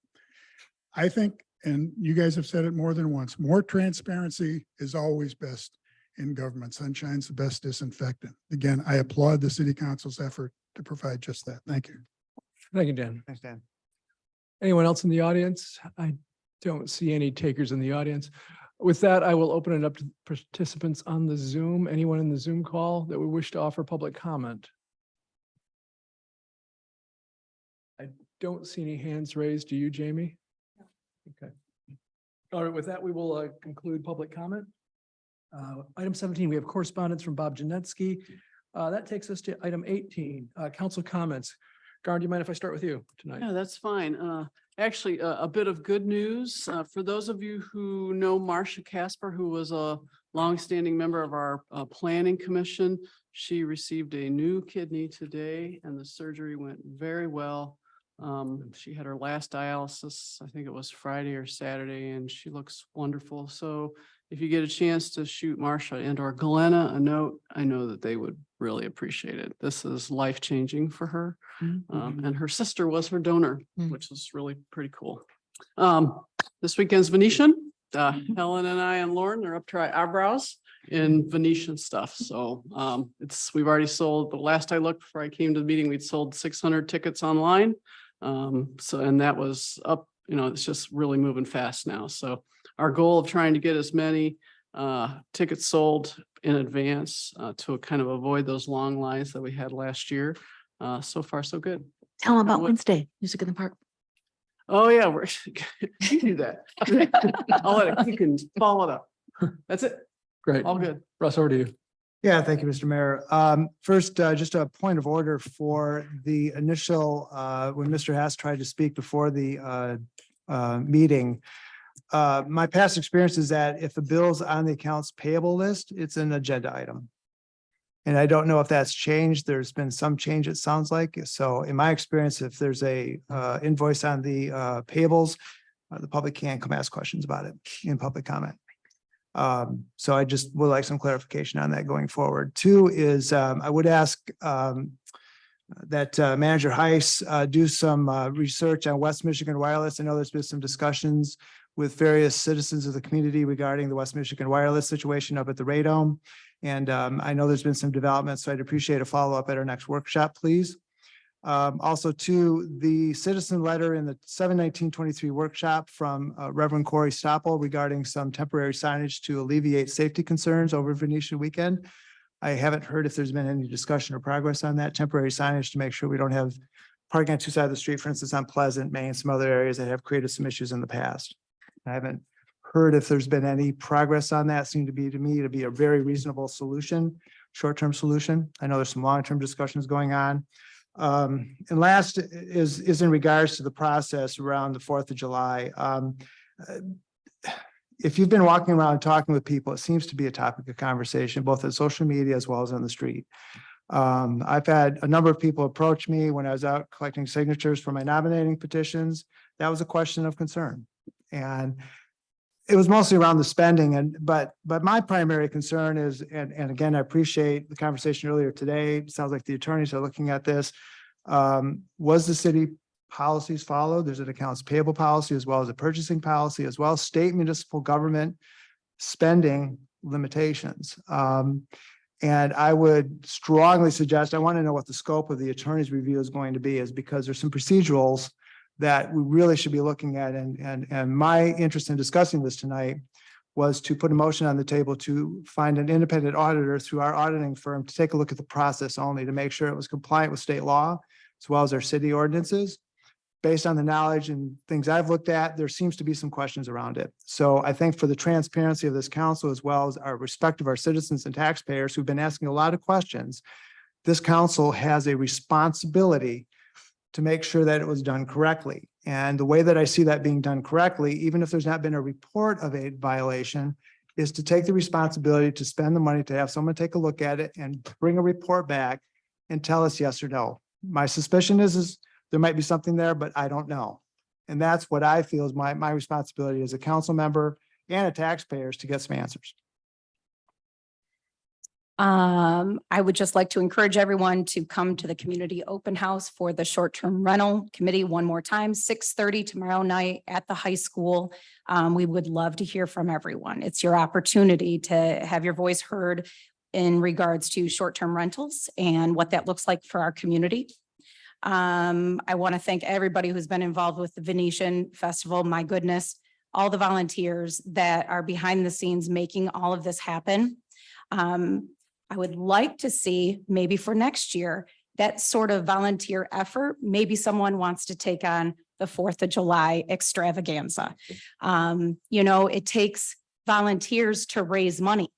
S16: I think, and you guys have said it more than once, more transparency is always best in government. Sunshine's the best disinfectant. Again, I applaud the city council's effort to provide just that. Thank you.
S1: Thank you, Dan.
S7: Thanks, Dan.
S1: Anyone else in the audience? I don't see any takers in the audience. With that, I will open it up to participants on the Zoom. Anyone in the Zoom call that would wish to offer public comment? I don't see any hands raised. Do you, Jamie? Okay. All right, with that, we will conclude public comment. Item 17, we have correspondence from Bob Janetsky. That takes us to item 18, council comments. Garn, do you mind if I start with you tonight?
S4: Yeah, that's fine. Actually, a bit of good news. For those of you who know Marcia Casper, who was a longstanding member of our planning commission, she received a new kidney today and the surgery went very well. She had her last dialysis, I think it was Friday or Saturday, and she looks wonderful. So if you get a chance to shoot Marcia and or Glenna a note, I know that they would really appreciate it. This is life-changing for her. And her sister was her donor, which is really pretty cool. This weekend's Venetian. Helen and I and Lauren are up to our eyebrows in Venetian stuff. So we've already sold, the last I looked before I came to the meeting, we'd sold 600 tickets online. And that was up, it's just really moving fast now. So our goal of trying to get as many tickets sold in advance to kind of avoid those long lines that we had last year. So far, so good.
S9: Tell them about Wednesday, Music in the Park.
S4: Oh, yeah, you do that. I'll let it, you can follow it up. That's it.
S1: Great.
S4: All good.
S1: Russ, over to you.
S7: Yeah, thank you, Mr. Mayor. First, just a point of order for the initial, when Mr. Hess tried to speak before the meeting. My past experience is that if the bill's on the accounts payable list, it's an agenda item. And I don't know if that's changed. There's been some change, it sounds like. So in my experience, if there's a invoice on the payables, the public can come ask questions about it in public comment. So I just would like some clarification on that going forward. Two is I would ask that Manager Heiss do some research on West Michigan Wireless. I know there's been some discussions with various citizens of the community regarding the West Michigan Wireless situation up at the Radome. And I know there's been some developments, so I'd appreciate a follow-up at our next workshop, please. Also, to the citizen letter in the 7/19/23 workshop from Reverend Corey Stoppel regarding some temporary signage to alleviate safety concerns over Venetia weekend. I haven't heard if there's been any discussion or progress on that temporary signage to make sure we don't have parking on two sides of the street, for instance, on Pleasant, Main, some other areas that have created some issues in the past. I haven't heard if there's been any progress on that. Seemed to me to be a very reasonable solution, short-term solution. I know there's some long-term discussions going on. And last is in regards to the process around the 4th of July. If you've been walking around talking with people, it seems to be a topic of conversation, both on social media as well as on the street. I've had a number of people approach me when I was out collecting signatures for my nominating petitions. That was a question of concern. And it was mostly around the spending but my primary concern is, and again, I appreciate the conversation earlier today. It sounds like the attorneys are looking at this. Was the city policies followed? There's an accounts payable policy as well as a purchasing policy, as well as state municipal government spending limitations. And I would strongly suggest, I want to know what the scope of the attorney's review is going to be, is because there's some procedurals that we really should be looking at. And my interest in discussing this tonight was to put a motion on the table to find an independent auditor through our auditing firm to take a look at the process only to make sure it was compliant with state law as well as our city ordinances. Based on the knowledge and things I've looked at, there seems to be some questions around it. So I think for the transparency of this council, as well as our respect of our citizens and taxpayers who've been asking a lot of questions, this council has a responsibility to make sure that it was done correctly. And the way that I see that being done correctly, even if there's not been a report of a violation, is to take the responsibility to spend the money to have someone take a look at it and bring a report back and tell us yes or no. My suspicion is there might be something there, but I don't know. And that's what I feel is my responsibility as a council member and a taxpayer is to get some answers.
S8: I would just like to encourage everyone to come to the community open house for the short-term rental committee one more time, 6:30 tomorrow night at the high school. We would love to hear from everyone. It's your opportunity to have your voice heard in regards to short-term rentals and what that looks like for our community. I want to thank everybody who's been involved with the Venetian Festival. My goodness, all the volunteers that are behind the scenes making all of this happen. I would like to see maybe for next year, that sort of volunteer effort, maybe someone wants to take on the 4th of July extravaganza. It takes volunteers to raise money.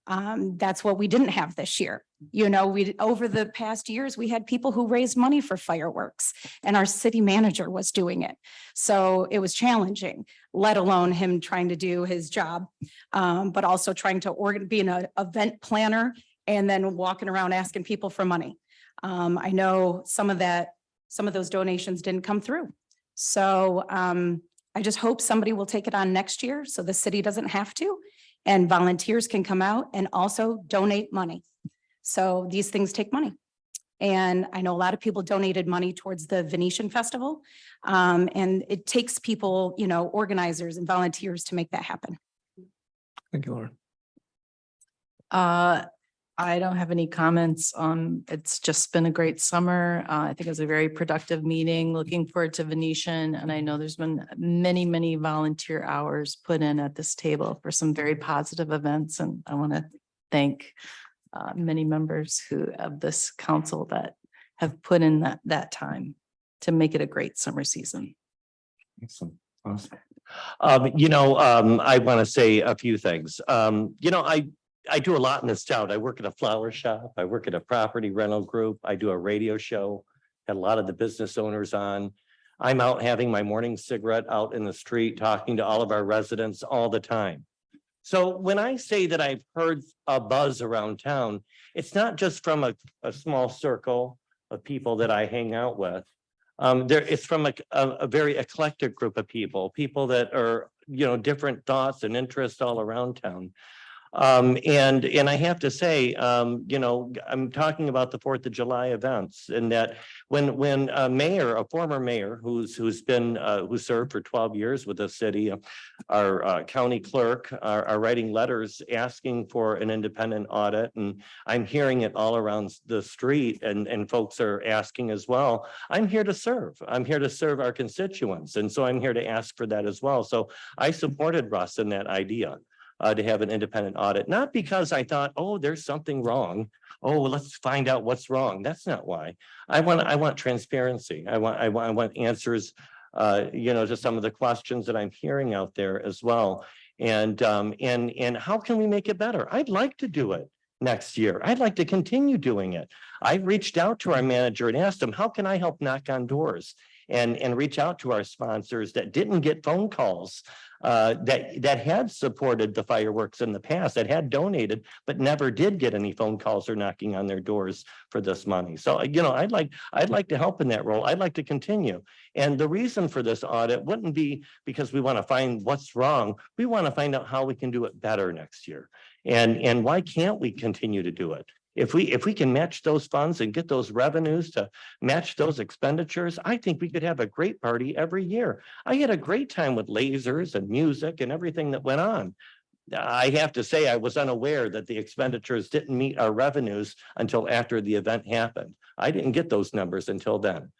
S8: That's what we didn't have this year. Over the past years, we had people who raised money for fireworks and our city manager was doing it. So it was challenging, let alone him trying to do his job, but also trying to be an event planner and then walking around asking people for money. I know some of those donations didn't come through. So I just hope somebody will take it on next year so the city doesn't have to, and volunteers can come out and also donate money. So these things take money. And I know a lot of people donated money towards the Venetian Festival. And it takes people, organizers and volunteers to make that happen.
S1: Thank you, Lauren.
S13: I don't have any comments. It's just been a great summer. I think it was a very productive meeting. Looking forward to Venetian. And I know there's been many, many volunteer hours put in at this table for some very positive events. And I want to thank many members of this council that have put in that time to make it a great summer season.
S15: Excellent. Awesome. I want to say a few things. I do a lot in this town. I work at a flower shop. I work at a property rental group. I do a radio show. Had a lot of the business owners on. I'm out having my morning cigarette out in the street, talking to all of our residents all the time. So when I say that I've heard a buzz around town, it's not just from a small circle of people that I hang out with. It's from a very eclectic group of people that are, different thoughts and interests all around town. And I have to say, I'm talking about the 4th of July events, and that when a former mayor who served for 12 years with the city, our county clerk are writing letters asking for an independent audit, and I'm hearing it all around the street, and folks are asking as well. I'm here to serve. I'm here to serve our constituents, and so I'm here to ask for that as well. So I supported Russ in that idea. To have an independent audit, not because I thought, oh, there's something wrong. Oh, well, let's find out what's wrong. That's not why. I want transparency. I want answers, to some of the questions that I'm hearing out there as well. And how can we make it better? I'd like to do it next year. I'd like to continue doing it. I reached out to our manager and asked him, how can I help knock on doors? And reach out to our sponsors that didn't get phone calls that had supported the fireworks in the past, that had donated, but never did get any phone calls or knocking on their doors for this money. So, you know, I'd like to help in that role. I'd like to continue. And the reason for this audit wouldn't be because we want to find what's wrong. We want to find out how we can do it better next year. And why can't we continue to do it? If we can match those funds and get those revenues to match those expenditures, I think we could have a great party every year. I had a great time with lasers and music and everything that went on. I have to say, I was unaware that the expenditures didn't meet our revenues until after the event happened. I didn't get those numbers until then.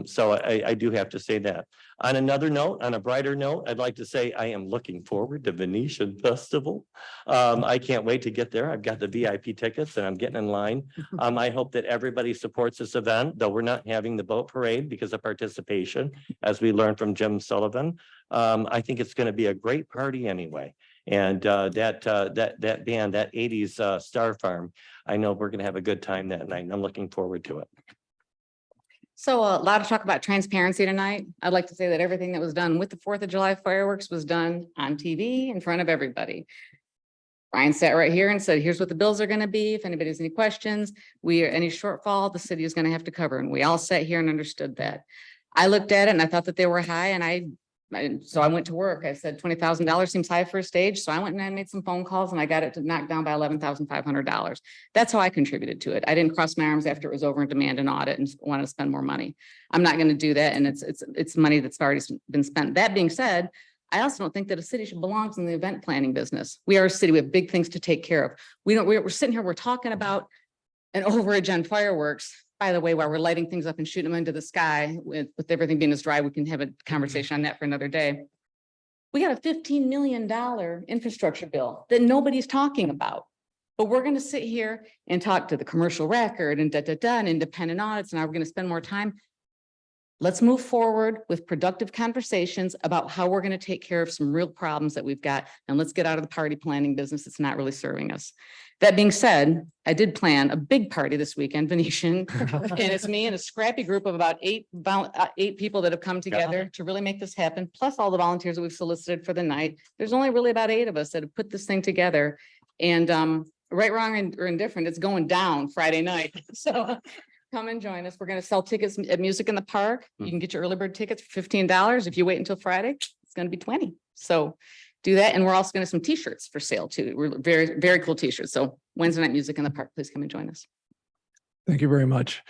S15: So I do have to say that. On another note, on a brighter note, I'd like to say I am looking forward to Venetian Festival. I can't wait to get there. I've got the VIP tickets and I'm getting in line. I hope that everybody supports this event, though we're not having the boat parade because of participation, as we learned from Jim Sullivan. I think it's going to be a great party anyway. And that band, that 80s Star Farm, I know we're going to have a good time that night and I'm looking forward to it.
S9: So a lot of talk about transparency tonight. I'd like to say that everything that was done with the 4th of July fireworks was done on TV in front of everybody. Ryan sat right here and said, here's what the bills are going to be. If anybody has any questions, any shortfall, the city is going to have to cover. And we all sat here and understood that. I looked at it and I thought that they were high so I went to work. I said $20,000 seems high for a stage. So I went and I made some phone calls and I got it to knock down by $11,500. That's how I contributed to it. I didn't cross my arms after it was over and demand an audit and want to spend more money. I'm not going to do that. And it's money that's already been spent. That being said, I also don't think that a city should belong in the event planning business. We are a city. We have big things to take care of. We're sitting here, we're talking about an overage on fireworks. By the way, while we're lighting things up and shooting them into the sky with everything being as dry, we can have a conversation on that for another day. We got a $15 million infrastructure bill that nobody's talking about. But we're going to sit here and talk to the commercial record and and independent audits. And now we're going to spend more time. Let's move forward with productive conversations about how we're going to take care of some real problems that we've got. And let's get out of the party planning business. It's not really serving us. That being said, I did plan a big party this weekend, Venetian, and it's me and a scrappy group of about eight people that have come together to really make this happen, plus all the volunteers that we've solicited for the night. There's only really about 8 of us that have put this thing together. And right, wrong, or indifferent, it's going down Friday night. So come and join us. We're going to sell tickets at Music in the Park. You can get your early bird tickets for $15. If you wait until Friday, it's going to be $20. So do that. And we're also going to have some t-shirts for sale too. We're very, very cool t-shirts. So Wednesday night Music in the Park, please come and join us.
S1: Thank you very much.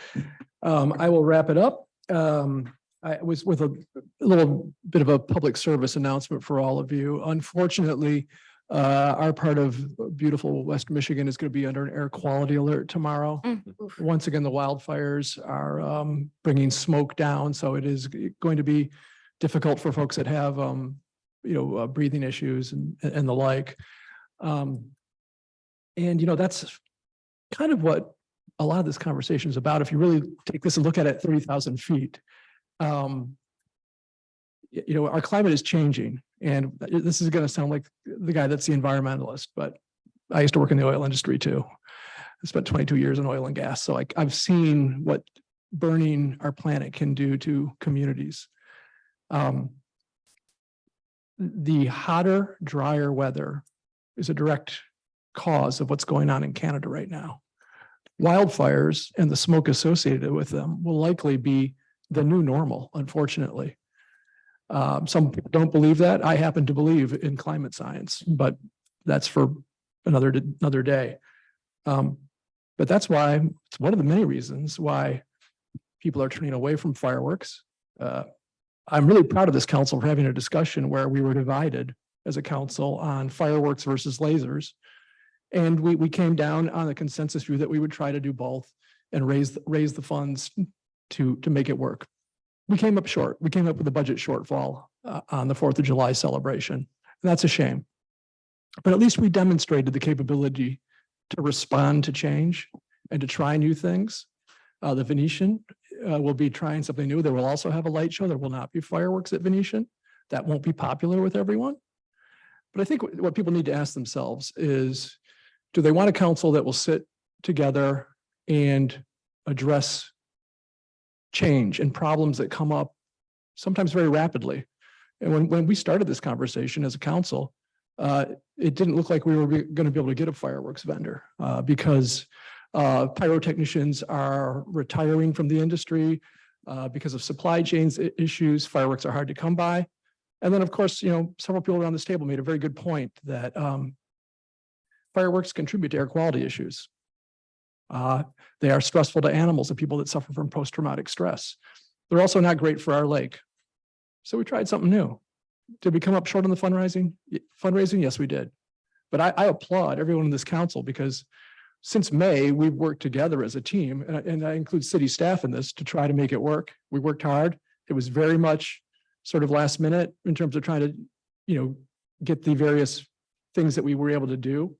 S1: I will wrap it up. I was with a little bit of a public service announcement for all of you. Unfortunately, our part of beautiful West Michigan is going to be under an air quality alert tomorrow. Once again, the wildfires are bringing smoke down, so it is going to be difficult for folks that have breathing issues and the like. And that's kind of what a lot of this conversation is about. If you really take this and look at it 30,000 feet, our climate is changing. And this is going to sound like the guy that's the environmentalist, but I used to work in the oil industry too. I spent 22 years in oil and gas. So I've seen what burning our planet can do to communities. The hotter, drier weather is a direct cause of what's going on in Canada right now. Wildfires and the smoke associated with them will likely be the new normal, unfortunately. Some people don't believe that. I happen to believe in climate science, but that's for another day. But that's why it's one of the many reasons why people are turning away from fireworks. I'm really proud of this council for having a discussion where we were divided as a council on fireworks versus lasers. And we came down on a consensus view that we would try to do both and raise the funds to make it work. We came up short. We came up with a budget shortfall on the 4th of July celebration. And that's a shame. But at least we demonstrated the capability to respond to change and to try new things. The Venetian will be trying something new. There will also have a light show. There will not be fireworks at Venetian. That won't be popular with everyone. But I think what people need to ask themselves is, do they want a council that will sit together and address change and problems that come up sometimes very rapidly? And when we started this conversation as a council, it didn't look like we were going to be able to get a fireworks vendor because pyrotechnicians are retiring from the industry because of supply chains issues. Fireworks are hard to come by. And then, of course, several people around this table made a very good point that fireworks contribute to air quality issues. They are stressful to animals and people that suffer from post-traumatic stress. They're also not great for our lake. So we tried something new. Did we come up short on the fundraising? Yes, we did. But I applaud everyone in this council because since May, we've worked together as a team, and I include city staff in this to try to make it work. We worked hard. It was very much sort of last minute in terms of trying to, get the various things that we were able to do.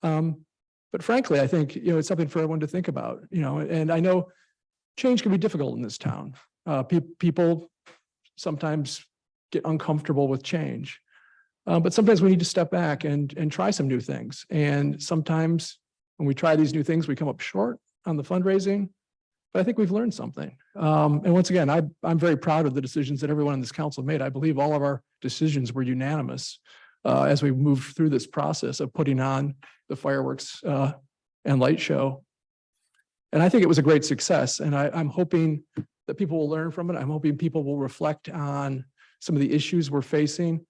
S1: But frankly, I think, it's something for everyone to think about, and I know change can be difficult in this town. People sometimes get uncomfortable with change. But sometimes we need to step back and try some new things. And sometimes when we try these new things, we come up short on the fundraising, but I think we've learned something. And once again, I'm very proud of the decisions that everyone in this council made. I believe all of our decisions were unanimous as we moved through this process of putting on the fireworks and light show. And I think it was a great success. And I'm hoping that people will learn from it. I'm hoping people will reflect on some of the issues we're facing.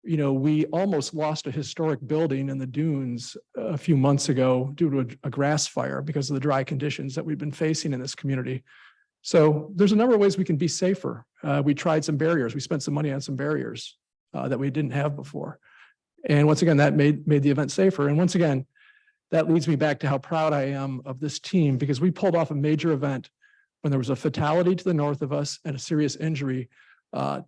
S1: We almost lost a historic building in the dunes a few months ago due to a grass fire because of the dry conditions that we've been facing in this community. So there's a number of ways we can be safer. We tried some barriers. We spent some money on some barriers that we didn't have before. And once again, that made the event safer. And once again, that leads me back to how proud I am of this team because we pulled off a major event when there was a fatality to the north of us and a serious injury to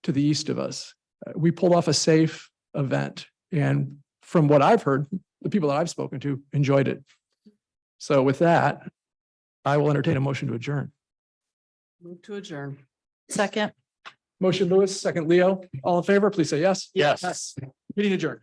S1: the east of us. We pulled off a safe event. And from what I've heard, the people that I've spoken to enjoyed it. So with that, I will entertain a motion to adjourn.
S4: Move to adjourn.
S13: Second.
S1: Motion Lewis, second Leo. All in favor, please say yes.
S15: Yes.
S1: Meeting adjourned.